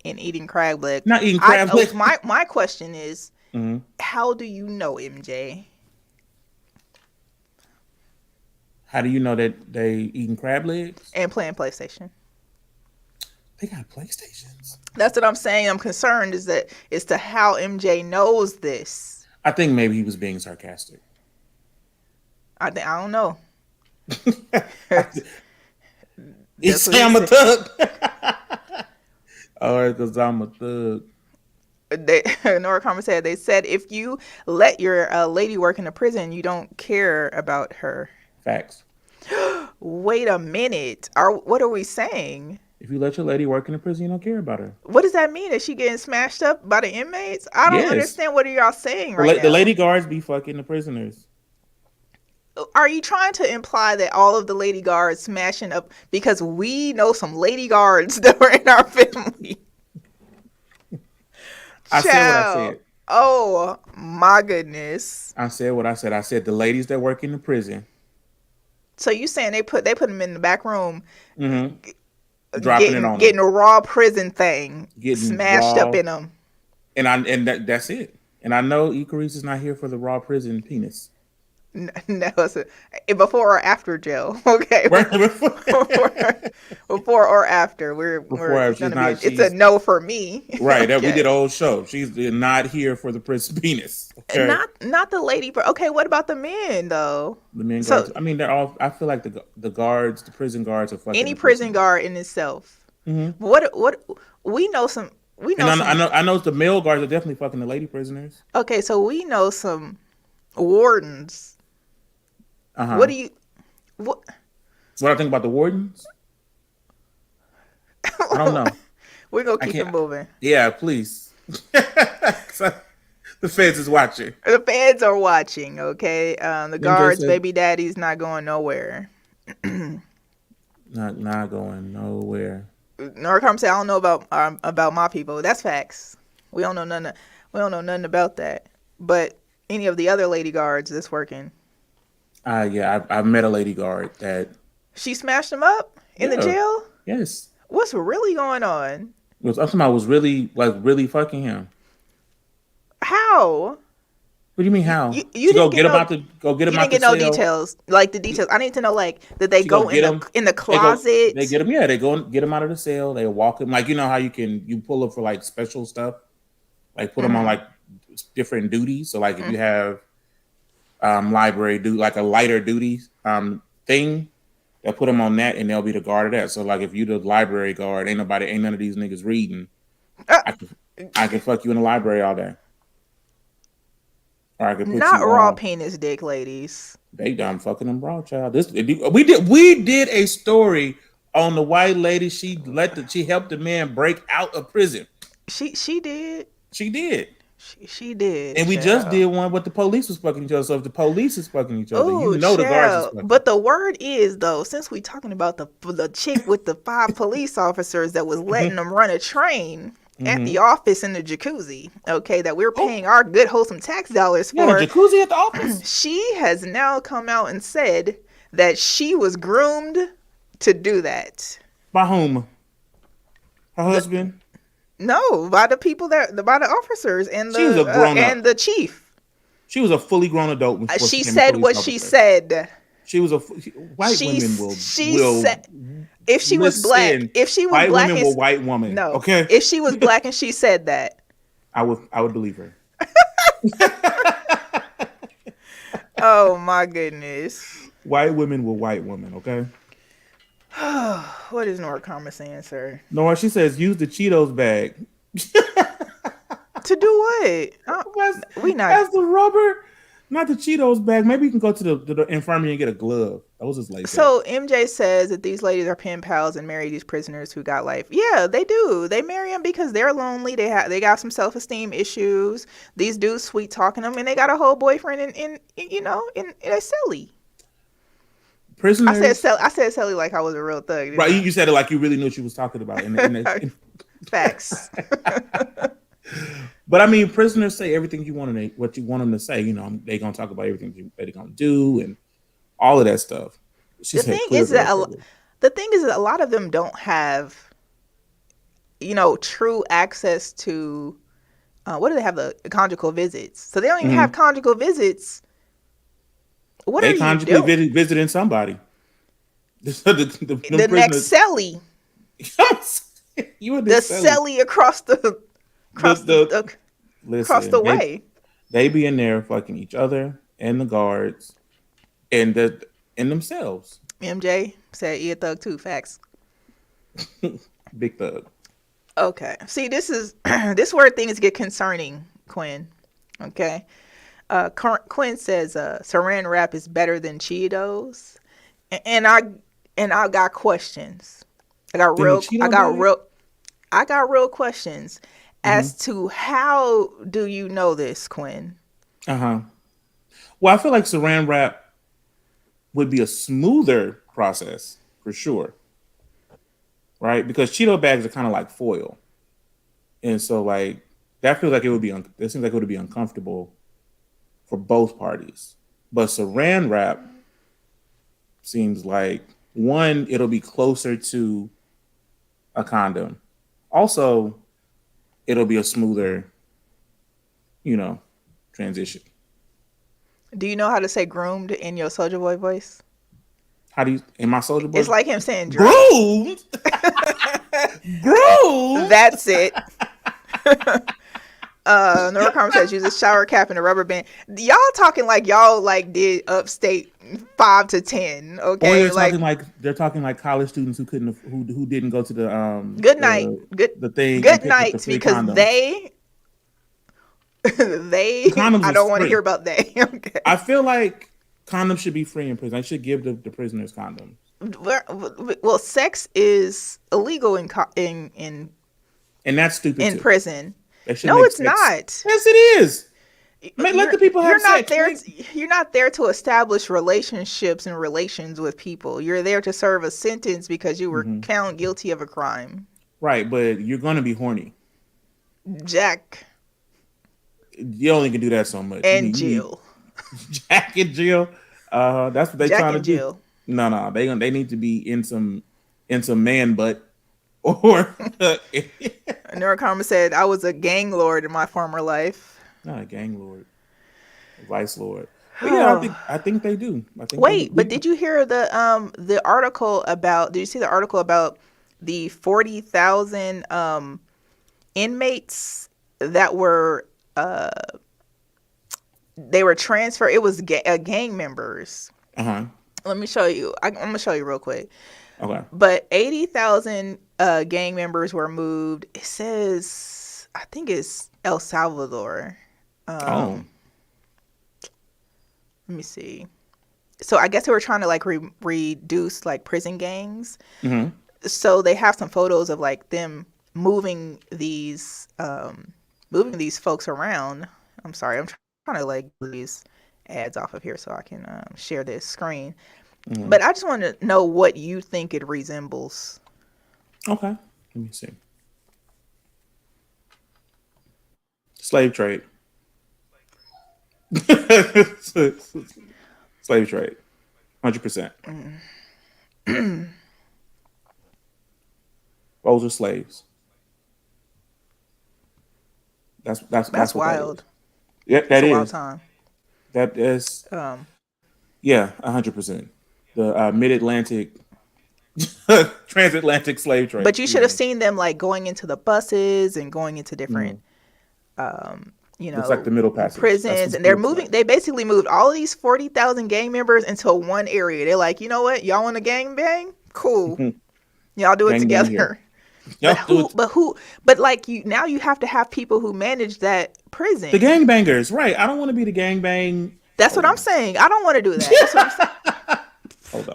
eating crab leg. Not eating crab leg. My question is, how do you know, MJ? How do you know that they eating crab legs? And playing PlayStation. They got PlayStations. That's what I'm saying. I'm concerned as to how MJ knows this. I think maybe he was being sarcastic. I don't know. He say I'm a thug. All right, because I'm a thug. Nora Carmen said, they said if you let your lady work in a prison, you don't care about her. Facts. Wait a minute. What are we saying? If you let your lady work in a prison, you don't care about her. What does that mean? Is she getting smashed up by the inmates? I don't understand what are y'all saying right now. The lady guards be fucking the prisoners. Are you trying to imply that all of the lady guards smashing up because we know some lady guards that were in our family? I said what I said. Oh my goodness. I said what I said. I said the ladies that work in the prison. So you saying they put them in the back room, dropping it on getting them. A raw prison thing, smashed up in them, and that's it. And I know Carrice is not here for the raw prison penis. No, before or after jail. Okay, before or after. It's a no for me. Right, okay. We did a whole show. She's not here for the prison penis. Okay? Not the lady. Okay, what about the men though? The men guards. I mean, they're all. I feel like the guards, the prison guards are fucking. Any prison guard in itself. Mm-hmm. What we know some. I know the male guards are definitely fucking the lady prisoners. Okay, so we know some wardens. What do you? What I think about the wardens? I don't know. We're gonna keep it moving. Yeah, please. The feds is watching. The feds are watching. Okay, the guards, baby daddy's not going nowhere. not going nowhere. Norcom said, "I don't know about my people." That's facts. We don't know nothing. We don't know nothing about that. But any of the other lady guards that's working. Yeah, I've met a lady guard that she smashed him up in the jail. Yes. What's really going on? I'm talking about was really fucking him. How? What do you mean how? You didn't go get him out the cell. You didn't get no details. Like the details. I need to know that they go in the closet. They get him. Yeah, they go and get him out of the cell. They walk him you know how you pull up for special stuff, put him on different duties. So if you have library do a lighter duty thing, they'll put them on that and they'll be the guard of that. So if you the library guard, ain't none of these niggas reading. I can fuck you in the library all day. Or I can put not you raw on. Penis dick ladies. They done fucking them raw, child. We did a story on the white lady. She helped the man break out of prison. She did. She did. She did. And we just did one with the police was fucking each other. So if the police is fucking each other, the guards is fucking. But the word is, though, since we talking about the chick with the 5 police officers that was letting them run a train at the office in the jacuzzi, okay, that we're paying our good wholesome tax dollars for. Yeah, the jacuzzi at the office. She has now come out and said that she was groomed to do that. By whom? Her husband? No, by the people by the officers and the chief. She was a fully grown adult. When she said what she said. She was white women will. Said, if she was black, white women will white woman. No, okay. If she was black and she said that, I would believe her. Oh my goodness. White women will white women. Okay. What is Nora Karma saying, sir? Nora, she says use the Cheetos bag. To do what? We not. That's the rubber, not the Cheetos bag. Maybe you can go to the infirmary and get a glove. Those is like So MJ says that these ladies are pen pals and marry these prisoners who got life. Yeah, they do. They marry them because they're lonely. They got some self-esteem issues. These dudes sweet talking them, and they got a whole boyfriend in a celly. prisoners. I said celly like I was a real thug. Right, you said it like you really knew what you was talking about. Facts. But I mean, prisoners say everything what you want them to say. You know, they're gonna talk about everything they're gonna do and all of that stuff. The thing is that a lot of them don't have, true access to. What do they have? The conjugal visits. So they don't even have conjugal visits. What are you doing? Visiting somebody. The next celly. You the celly across the way. They be in there fucking each other and the guards and themselves. MJ said he a thug too. Facts. Big thug. Okay. See, this is this where things get concerning, Quinn. Okay. Quinn says Saran wrap is better than Cheetos, and I got questions. I got real questions as to how do you know this, Quinn? Well, I feel like Saran wrap would be a smoother process for sure, right? Because Cheeto bags are kind of like foil, and so like that feels like it would be. It seems like it would be uncomfortable for both parties. But Saran wrap seems like one, it'll be closer to a condom. Also, it'll be a smoother, transition. Do you know how to say groomed in your Soulja Boy voice? How do you, in my Soulja Boy? It's like him saying groomed. Groomed. That's it. Norcom says use a shower cap and a rubber band. Y'all talking like y'all like did upstate 5 to 10. Okay, or they're talking like college students who didn't go to the good night the thing good night because condoms. they I don't want to hear about they. Okay, I feel like condoms should be free in prison. I should give the prisoners condoms. Well, sex is illegal in and that's stupid in too. Prison. No, it's not. Yes, it is. Let the people have sex. You're not there to establish relationships and relations with people. You're there to serve a sentence because you were found guilty of a crime. Right, but you're going to be horny. Jack. You only can do that so much. And Jill. Jack and Jill. That's what they trying to do. Jill. No, they need to be in some man butt. Or Neurokarma said I was a gang lord in my former life. Not a gang lord, a vice lord. But yeah, I think they do. But did you hear the article about? Did you see the article about the 40,000 inmates that were they were transferred? It was gang members. Let me show you. I'm gonna show you real quick. Okay. But 80,000 gang members were moved. It says, I think it's El Salvador. Let me see. So I guess they were trying to like reduce like prison gangs. So they have some photos of like them moving these folks around. I'm sorry, I'm trying to like these ads off of here so I can share this screen. But I just want to know what you think it resembles. Okay, let me see. Slave trade. Slave trade. 100%. Those are slaves. That's wild. Yeah, that is. Wild time. That is. 100%. The mid-Atlantic, transatlantic slave trade. But you should have seen them like going into the buses and going into different, it's like the middle passage prisons, and they're moving. They basically moved all of these 40,000 gang members into one area. They're like, you know what, y'all want a gang bang? Cool, y'all do it together. But like now you have to have people who manage that prison. The gangbangers, right? I don't want to be the gangbang. That's what I'm saying. I don't want to do that. That's what I'm saying. Hold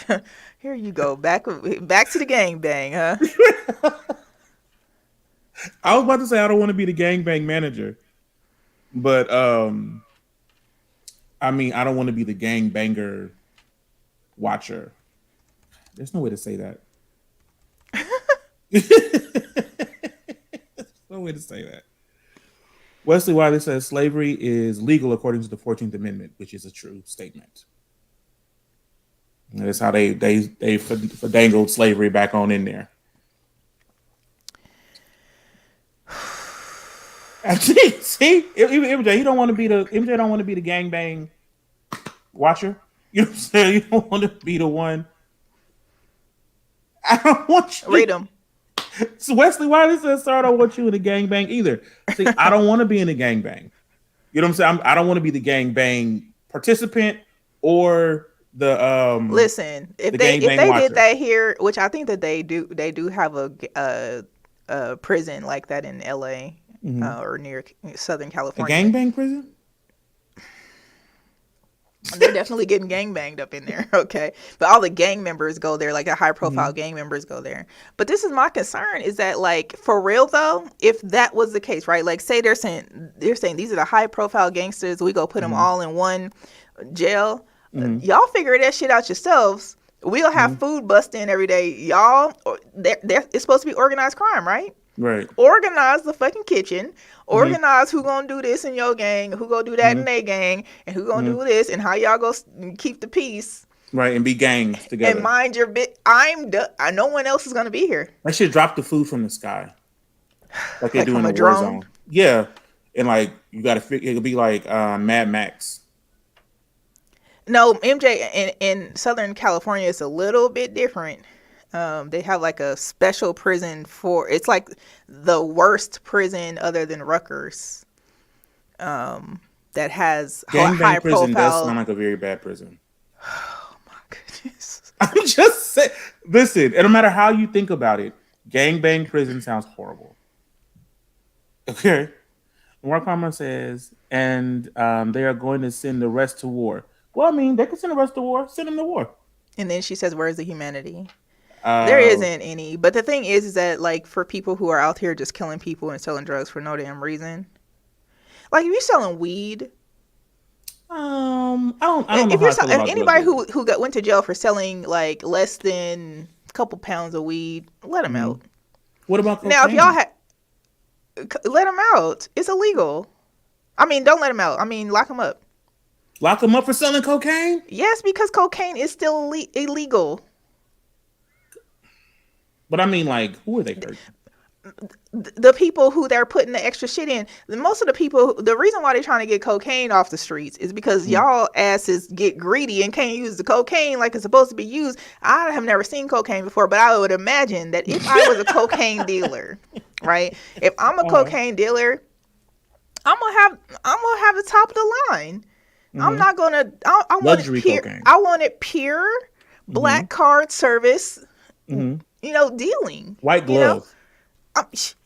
on. Here you go. Back to the gangbang, huh? I was about to say I don't want to be the gangbang manager, but I mean I don't want to be the gangbanger watcher. There's no way to say that. There's no way to say that. Wesley Wiley says slavery is legal according to the 14th Amendment, which is a true statement. And that's how they dangled slavery back on in there. See, MJ, he don't want to be the MJ don't want to be the gangbang watcher. You know what I'm saying? You don't want to be the one. I don't want you. Read them. So Wesley Wiley says, "Sir, I don't want you in the gangbang either." See, I don't want to be in the gangbang. You know what I'm saying? I don't want to be the gangbang participant or the Listen, if they did that here, which I think that they do have a prison like that in LA or near Southern California. A gangbang prison? They're definitely getting gangbanged up in there, okay? But all the gang members go there, like the high-profile gang members go there. But this is my concern: is that, like, for real though, if that was the case, right? Like, say they're saying these are the high-profile gangsters. We go put them all in one jail. Y'all figure that shit out yourselves. We'll have food bust in every day, y'all. It's supposed to be organized crime, right? Right. Organize the fucking kitchen. Organize who gonna do this in your gang, who gonna do that in their gang, and who gonna do this, and how y'all go keep the peace. Right, and be gangs together. And mind your bit. No one else is gonna be here. They should drop the food from the sky, like they do in the war drone? zone. Yeah, and like you got to figure it'll be like Mad Max. No, MJ in Southern California is a little bit different. They have like a special prison it's like the worst prison other than Rutgers. That has high profile. Prison does sound like a very bad prison. Oh my goodness! I'm just saying. Listen, and no matter how you think about it, gangbang prison sounds horrible. Okay. Mark Palmer says, and they are going to send the rest to war. Well, I mean, they can send the rest to war. Send them to war. And then she says, "Where's the humanity?" There isn't any. But the thing is that, like, for people who are out here just killing people and selling drugs for no damn reason, like if you're selling weed, I don't know. If you're anybody who went to jail for selling like less than a couple pounds of weed, let them out. What about cocaine? Now? If y'all let them out, it's illegal. I mean, don't let them out. I mean, lock them up. Lock them up for selling cocaine? Yes, because cocaine is still illegal. But I mean, like, who are they hurting? The people who they're putting the extra shit in. Most of the people, the reason why they're trying to get cocaine off the streets is because y'all asses get greedy and can't use the cocaine like it's supposed to be used. I have never seen cocaine before, but I would imagine that if I was a cocaine dealer, right? If I'm a cocaine dealer, I'm gonna have the top of the line. I'm not gonna. I want it pure. Cocaine. I want it pure, black card service. Dealing. White glove.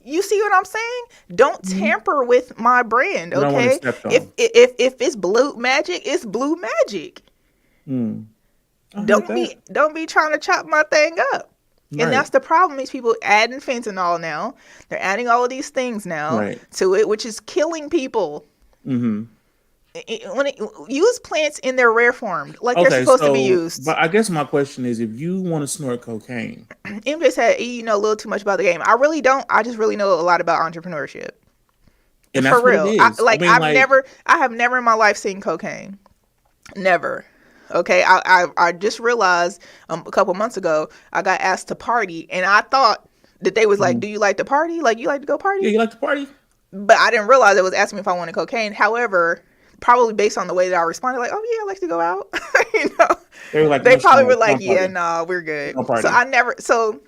You see what I'm saying? Don't tamper with my brand, okay? If it's blue magic, it's blue magic. Don't be trying to chop my thing up. Right. And that's the problem. These people adding fentanyl now. They're adding all of these things now to it, which is killing people. Use plants in their rare form, like they're supposed to be used. But I guess my question is, if you want to snort cocaine, MJ said, "You know a little too much about the game." I really don't. I just really know a lot about entrepreneurship. And that's for real. What it is. I have never in my life seen cocaine. Never. Okay. I just realized a couple months ago I got asked to party, and I thought that they was like, "Do you like to party? Like you like to go party?" Yeah, you like to party. But I didn't realize it was asking me if I wanted cocaine. However, probably based on the way that I responded, like, "Oh yeah, I like to go out." They were like, they probably were like, "Yeah, nah, we're good." No party. So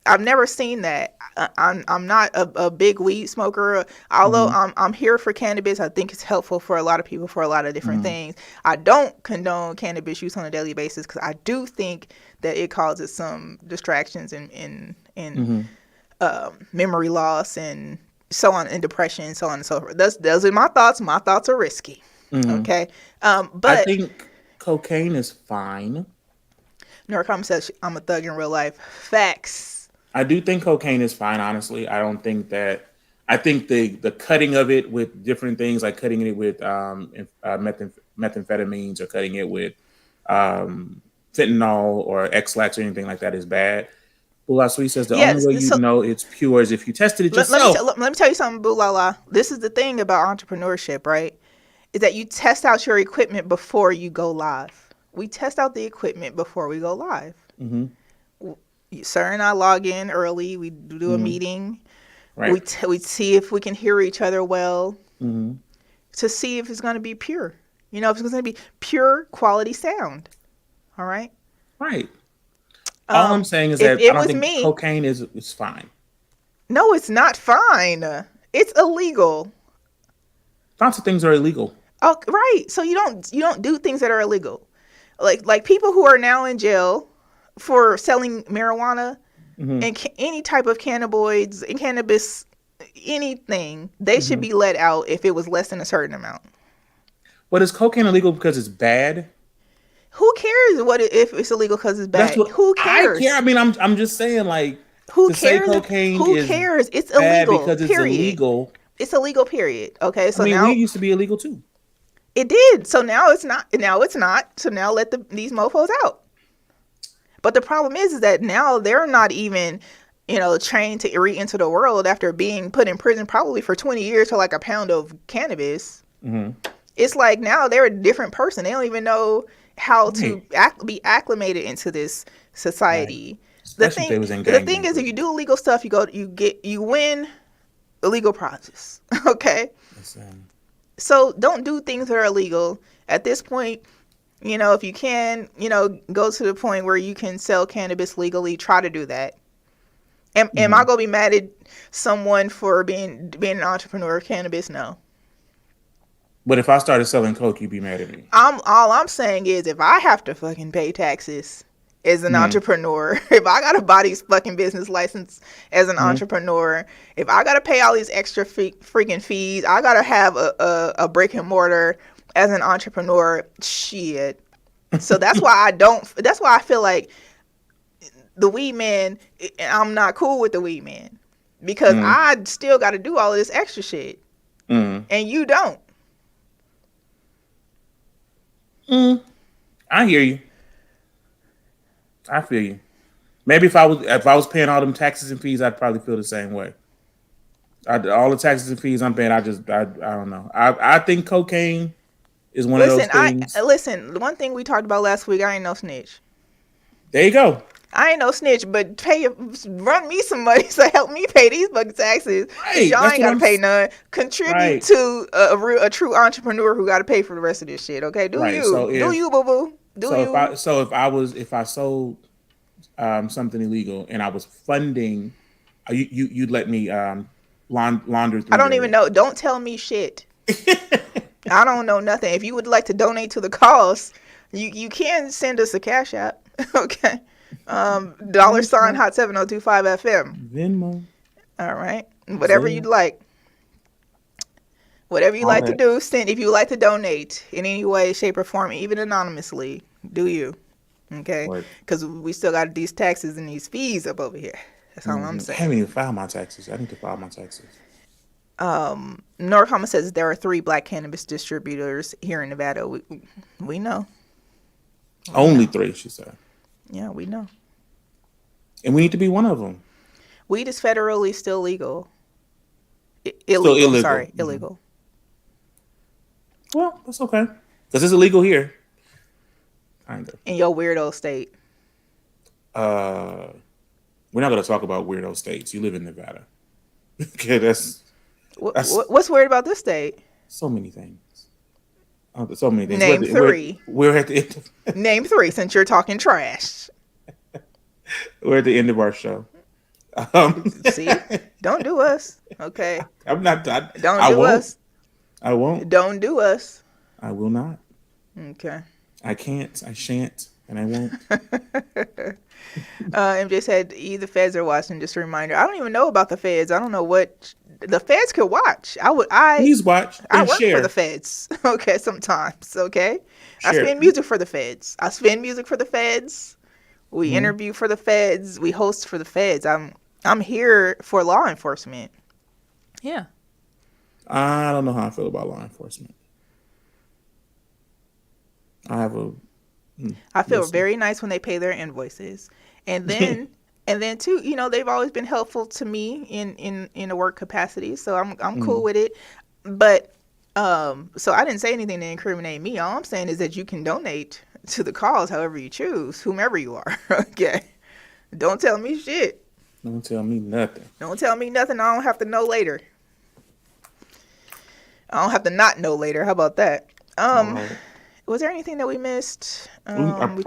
I've never seen that. I'm not a big weed smoker. Although I'm here for cannabis, I think it's helpful for a lot of people for a lot of different things. I don't condone cannabis use on a daily basis because I do think that it causes some distractions and memory loss and so on, and depression, so on and so forth. Those are my thoughts. My thoughts are risky. Okay, but I think cocaine is fine. Norcom says I'm a thug in real life. Facts. I do think cocaine is fine, honestly. I don't think that. I think the cutting of it with different things, like cutting it with methamphetamines or cutting it with fentanyl or X-Lax or anything like that is bad. Bula Sweet says the only way you know it's pure is if you tested it yourself. Let me tell you something, Bula. This is the thing about entrepreneurship, right? Is that you test out your equipment before you go live. We test out the equipment before we go live. Sir and I log in early. We do a meeting. Right. We see if we can hear each other well to see if it's going to be pure. You know, if it's going to be pure quality sound. All right? Right. All I'm saying is that I don't think cocaine is fine. No, it's not fine. It's illegal. Lots of things are illegal. Oh, right. So you don't do things that are illegal. Like people who are now in jail for selling marijuana and any type of cannabinoids, cannabis, anything, they should be let out if it was less than a certain amount. But is cocaine illegal because it's bad? Who cares if it's illegal because it's bad? Who cares? I care. I mean, I'm just saying, like, who to cares? Say cocaine Who cares? It's illegal because it's illegal. It's illegal. Period. Okay. So now weed used to be illegal too. It did. So now it's not. So now let these mofos out. But the problem is that now they're not even, trained to re-enter the world after being put in prison probably for 20 years for like a pound of cannabis. It's like now they're a different person. They don't even know how to be acclimated into this society. Right. The thing is, if you do illegal stuff, you win illegal prizes. Okay. So don't do things that are illegal. At this point, if you can, go to the point where you can sell cannabis legally, try to do that. Am I gonna be mad at someone for being an entrepreneur of cannabis? No. But if I started selling coke, you'd be mad at me. All I'm saying is, if I have to fucking pay taxes as an entrepreneur, if I got a body's fucking business license as an entrepreneur, if I got to pay all these extra freaking fees, I got to have a brick and mortar as an entrepreneur, shit. So that's why I feel like the weed man, I'm not cool with the weed man because I still got to do all of this extra shit. And you don't. I hear you. I feel you. Maybe if I was paying all them taxes and fees, I'd probably feel the same way. All the taxes and fees I'm paying, I don't know. I think cocaine is one of those things. Listen, one thing we talked about last week, I ain't no snitch. There you go. I ain't no snitch, but run me some money to help me pay these fucking taxes. Right, y'all ain't gotta pay none. Contribute to a true entrepreneur who gotta pay for the rest of this shit. Okay, do you, boo boo? If I sold something illegal and I was funding, you'd let me launder through. I don't even know. Don't tell me shit. I don't know nothing. If you would like to donate to the cause, you can send us a cash app. Okay. $sign hot 7025 FM. Venmo. All right. Whatever you'd like. Whatever you like to do, send. If you like to donate in any way, shape, or form, even anonymously, do you? Okay. Because we still got these taxes and these fees up over here. That's all I'm saying. I haven't even filed my taxes. I need to file my taxes. Norcom says there are 3 black cannabis distributors here in Nevada. We know. Only 3, she said. Yeah, we know. And we need to be one of them. Weed is federally still legal. Illegal. Sorry, illegal. Well, that's okay. Because it's illegal here. Kind of. In your weirdo state. We're not going to talk about weirdo states. You live in Nevada. Okay, that's what's weird about this state? So many things. So many things. Name 3. We're at the end Name 3 since you're talking trash. We're at the end of our show. See, don't do us. Okay. I'm not. Don't I do won't. us. I won't. Don't do us. I will not. Okay. I can't. I shan't. And I won't. MJ said, the feds are watching. Just a reminder. I don't even know about the feds. I don't know what the feds could watch. Please watch I and work share. for the feds. Okay, sometimes. Okay. Share. I spin music for the feds. I spin music for the feds. We Mm-hmm. interview for the feds. We host for the feds. I'm here for law enforcement. Yeah. I don't know how I feel about law enforcement. I feel very nice when they pay their invoices. And then too, they've always been helpful to me in a work capacity. So I'm cool with it. But so I didn't say anything to incriminate me. All I'm saying is that you can donate to the cause however you choose, whomever you are. Okay. Don't tell me shit. Don't tell me nothing. Don't tell me nothing I don't have to know later. I don't have to not know later. How about that? Was there anything that we missed? We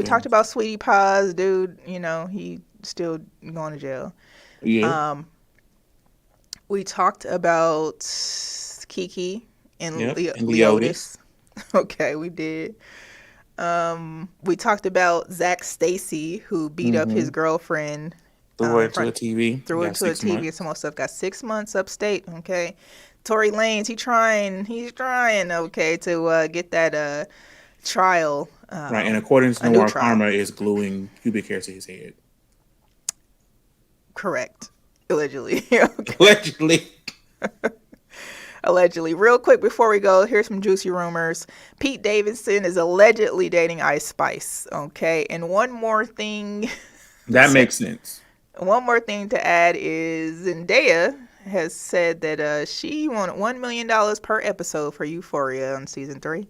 talked about Sweetie Pie's dude. He still going to jail. Yeah. We talked about Kiki and Leotis. Okay, we did. We talked about Zach Stacy, who beat up his girlfriend. Threw her into a TV. Threw her into a TV and some more stuff. Got 6 months upstate. Okay. Tory Lanez, he's trying, okay, to get that trial. Right, and according to Noir, Karma is gluing pubic hair to his head. Correct. Allegedly. Okay. Allegedly. Allegedly. Real quick before we go, here's some juicy rumors. Pete Davidson is allegedly dating Ice Spice. Okay, and one more thing. That makes sense. One more thing to add is Zendaya has said that she wanted $1 million per episode for Euphoria on season 3.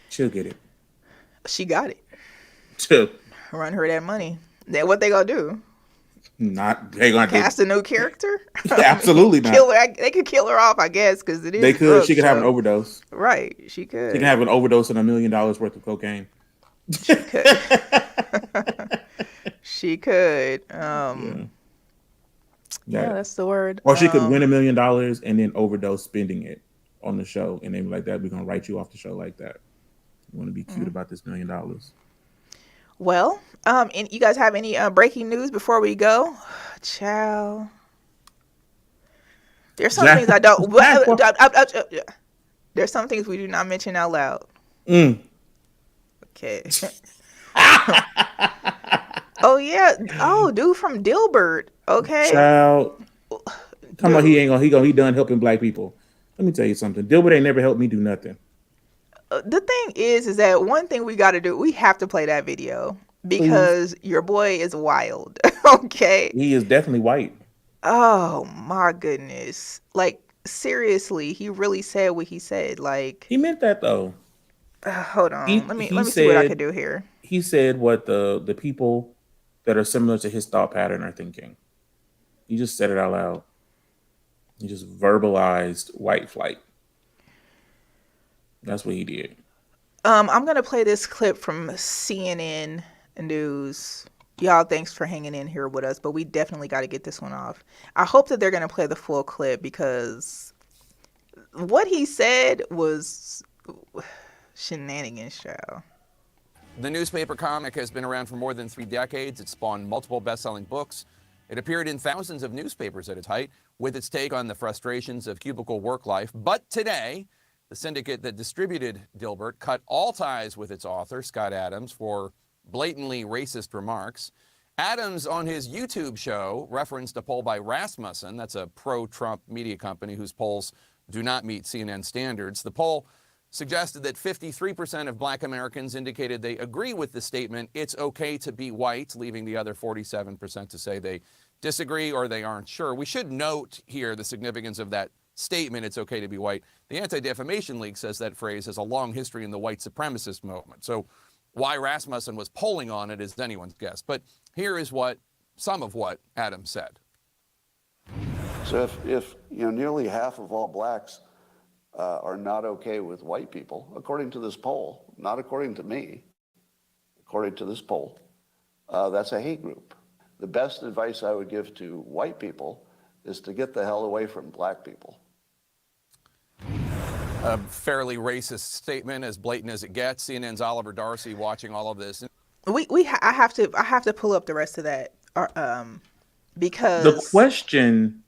She'll get it. She got it. She'll run her that money. Then what they gonna do? They gonna cast a new character? Absolutely not. Kill her. They could kill her off, I guess, because it is. They could. She could have an overdose. Right. She could. She can have an overdose on $1 million worth of cocaine. She could. She could. Yeah, that's the word. Or she could win $1 million and then overdose spending it on the show, and they be like that. We're gonna write you off the show like that. You want to be cute about this $1 million? Well, and you guys have any breaking news before we go? Ciao. There's some things I don't. There's some things we do not mention out loud. Okay. Oh yeah. Oh, dude from Dilbert. Okay. Child. Come on, he done helping black people. Let me tell you something. Dilbert ain't never helped me do nothing. The thing is that one thing we got to do, we have to play that video because your boy is wild. Okay. He is definitely white. Oh my goodness. Like seriously, he really said what he said. Like he meant that though. Hold on. Let me see what I can do here. He said what the people that are similar to his thought pattern are thinking. He just said it out loud. He just verbalized white flight. That's what he did. I'm gonna play this clip from CNN News. Y'all, thanks for hanging in here with us, but we definitely got to get this one off. I hope that they're gonna play the full clip because what he said was shenanigans, child. The newspaper comic has been around for more than 3 decades. It spawned multiple best-selling books. It appeared in thousands of newspapers at its height with its take on the frustrations of cubicle work life. But today, the syndicate that distributed Dilbert cut all ties with its author, Scott Adams, for blatantly racist remarks. Adams, on his YouTube show, referenced a poll by Rasmussen, that's a pro-Trump media company whose polls do not meet CNN standards. The poll suggested that 53% of black Americans indicated they agree with the statement, it's okay to be white, leaving the other 47% to say they disagree or they aren't sure. We should note here the significance of that statement, it's okay to be white. The Anti-Defamation League says that phrase has a long history in the white supremacist movement. So why Rasmussen was polling on it is anyone's guess. But here is some of what Adams said. So if nearly half of all blacks are not okay with white people, according to this poll, not according to me, according to this poll, that's a hate group. The best advice I would give to white people is to get the hell away from black people. A fairly racist statement, as blatant as it gets. CNN's Oliver Darcy watching all of this. I have to pull up the rest of that, because the question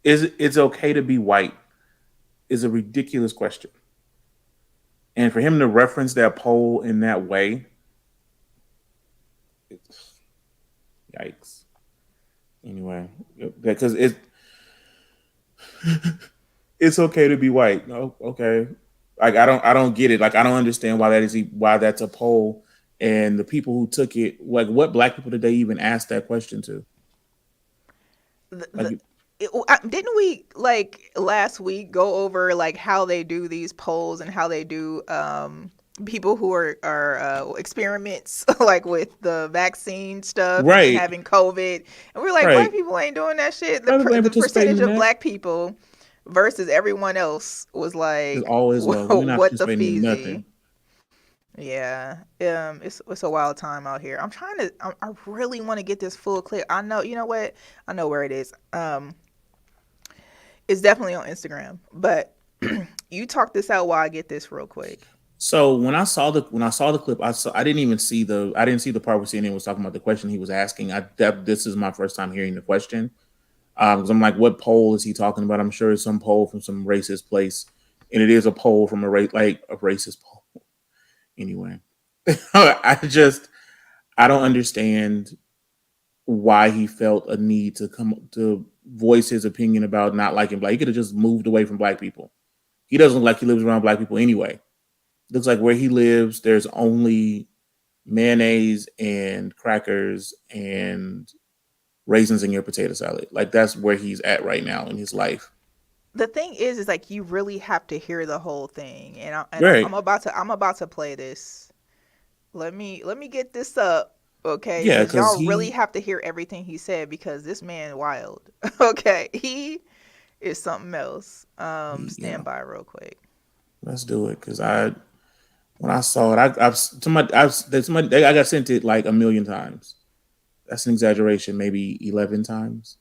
is, it's okay to be white, is a ridiculous question. And for him to reference that poll in that way, yikes. Anyway, because it's okay to be white. No, okay. Like I don't get it. Like I don't understand why that's a poll, and the people who took it, like what black people did they even ask that question to? Didn't we like last week go over like how they do these polls and how they do people who are experiments like with the vaccine stuff, right, and having COVID, and we're like, right. Black people ain't doing that shit. The percentage of black people versus everyone else was like, always low. We're not what the participating in feezy. nothing. Yeah, it's a wild time out here. I really want to get this full clip. I know, you know what? I know where it is. It's definitely on Instagram. But you talk this out while I get this real quick. So when I saw the clip, I didn't see the part where CNN was talking about the question he was asking. This is my first time hearing the question. Because I'm like, what poll is he talking about? I'm sure it's some poll from some racist place, and it is a poll from a racist poll. Anyway, I don't understand why he felt a need to come to voice his opinion about not liking black. He could have just moved away from black people. He doesn't look like he lives around black people anyway. Looks like where he lives, there's only mayonnaise and crackers and raisins in your potato salad. Like that's where he's at right now in his life. The thing is like you really have to hear the whole thing, and right. I'm about to play this. Let me get this up, okay? Yeah, because y'all really have to hear everything he said, because this man wild. Okay, he is something else. Stand by real quick. Let's do it, because when I saw it, I got sent it like 1 million times. That's an exaggeration, maybe 11 times.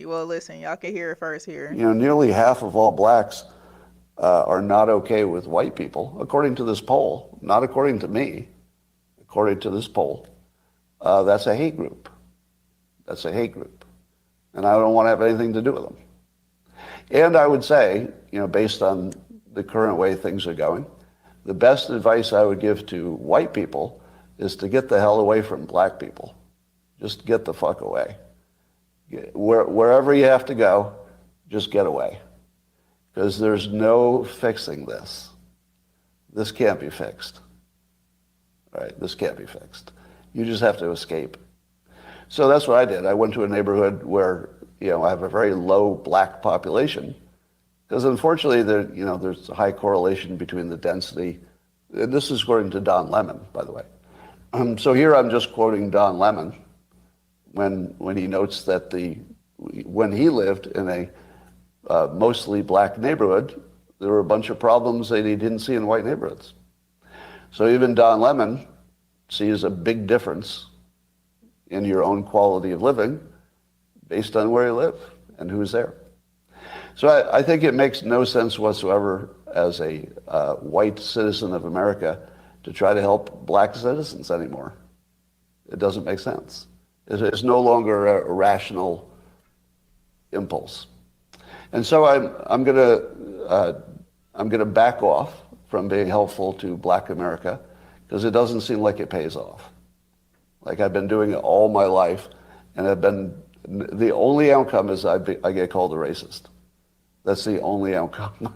Well, listen, y'all can hear it first here. You know, nearly half of all blacks are not okay with white people, according to this poll. Not according to me, according to this poll. That's a hate group. That's a hate group. And I don't want to have anything to do with them. And I would say, you know, based on the current way things are going, the best advice I would give to white people is to get the hell away from black people. Just get the fuck away. Wherever you have to go, just get away. Because there's no fixing this. This can't be fixed. Right? This can't be fixed. You just have to escape. So that's what I did. I went to a neighborhood where, you know, I have a very low black population. Because unfortunately, there's a high correlation between the density. And this is according to Don Lemon, by the way. So here I'm just quoting Don Lemon when he notes that when he lived in a mostly black neighborhood, there were a bunch of problems that he didn't see in white neighborhoods. So even Don Lemon sees a big difference in your own quality of living based on where you live and who's there. So I think it makes no sense whatsoever as a white citizen of America to try to help black citizens anymore. It doesn't make sense. It's no longer a rational impulse. And so I'm gonna back off from being helpful to black America, because it doesn't seem like it pays off. Like I've been doing it all my life, and the only outcome is I get called a racist. That's the only outcome.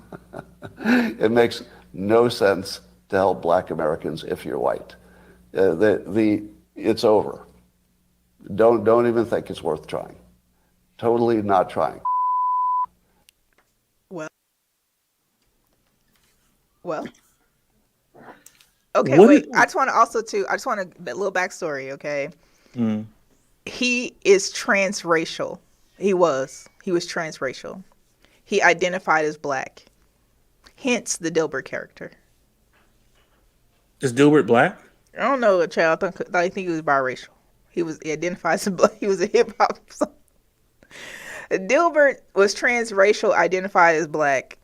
It makes no sense to help black Americans if you're white. It's over. Don't even think it's worth trying. Totally not trying. Well. Okay, wait. I just want a little backstory, okay? Mm. He is transracial. He was transracial. He identified as black. Hence the Dilbert character. Is Dilbert black? I don't know, child. I think he was biracial. He identifies as black. He was a hip hop song. Dilbert was transracial, identified as black.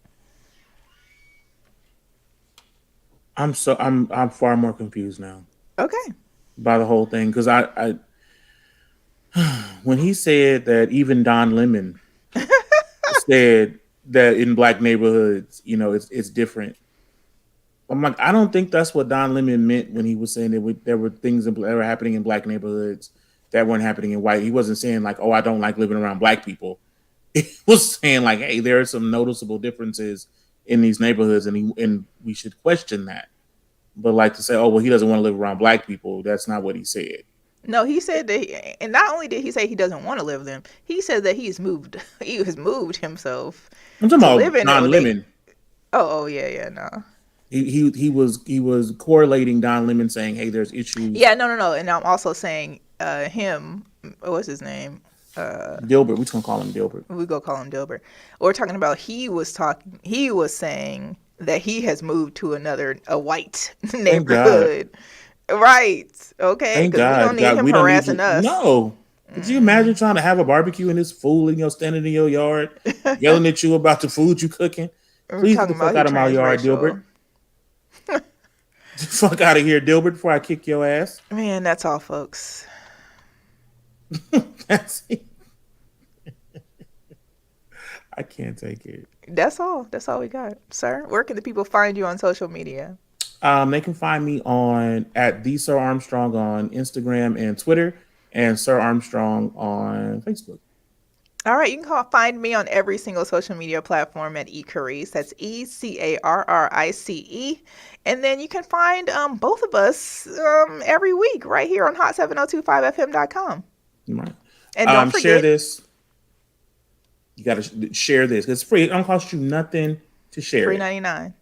I'm far more confused now. Okay. By the whole thing, because I when he said that even Don Lemon said that in black neighborhoods, it's different. I'm like, I don't think that's what Don Lemon meant when he was saying that there were things that were happening in black neighborhoods that weren't happening in white. He wasn't saying like, oh, I don't like living around black people. He was saying like, hey, there are some noticeable differences in these neighborhoods, and we should question that. But like to say, oh, well, he doesn't want to live around black people. That's not what he said. No, he said that, and not only did he say he doesn't want to live them, he said that he has moved himself. I'm talking about Don Lemon. Oh, yeah, no. He was correlating Don Lemon saying, hey, there's issues. Yeah, no, and I'm also saying him. What's his name? Dilbert. We're gonna call him Dilbert. We go call him Dilbert. We're talking about he was saying that he has moved to a white neighborhood. Right. Okay. Thank God. We don't need him harassing us. No. Could you imagine trying to have a barbecue and this fool standing in your yard yelling at you about the food you cooking? Please get the fuck out of my yard, Dilbert. Get the fuck out of here, Dilbert, before I kick your ass. Man, that's all, folks. That's it. I can't take it. That's all. That's all we got. Sir, where can the people find you on social media? They can find me at the Sir Armstrong on Instagram and Twitter, and Sir Armstrong on Facebook. All right, you can find me on every single social media platform at Carrice. That's ECARRICE. And then you can find both of us every week right here on hot7025fm.com. Right. And don't forget, share this. You got to share this. It's free. It don't cost you nothing to share. $3.99.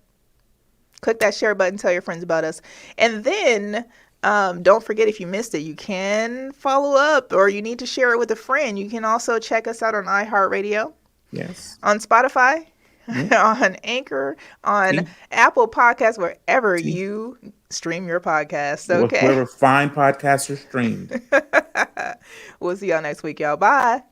Click that share button. Tell your friends about us. And then don't forget, if you missed it, you can follow up, or you need to share it with a friend. You can also check us out on iHeartRadio. Yes. On Spotify. Mm-hmm. On Anchor. On Apple Podcasts, wherever you stream your podcast. Okay. Wherever fine podcasts are streamed. We'll see y'all next week, y'all. Bye.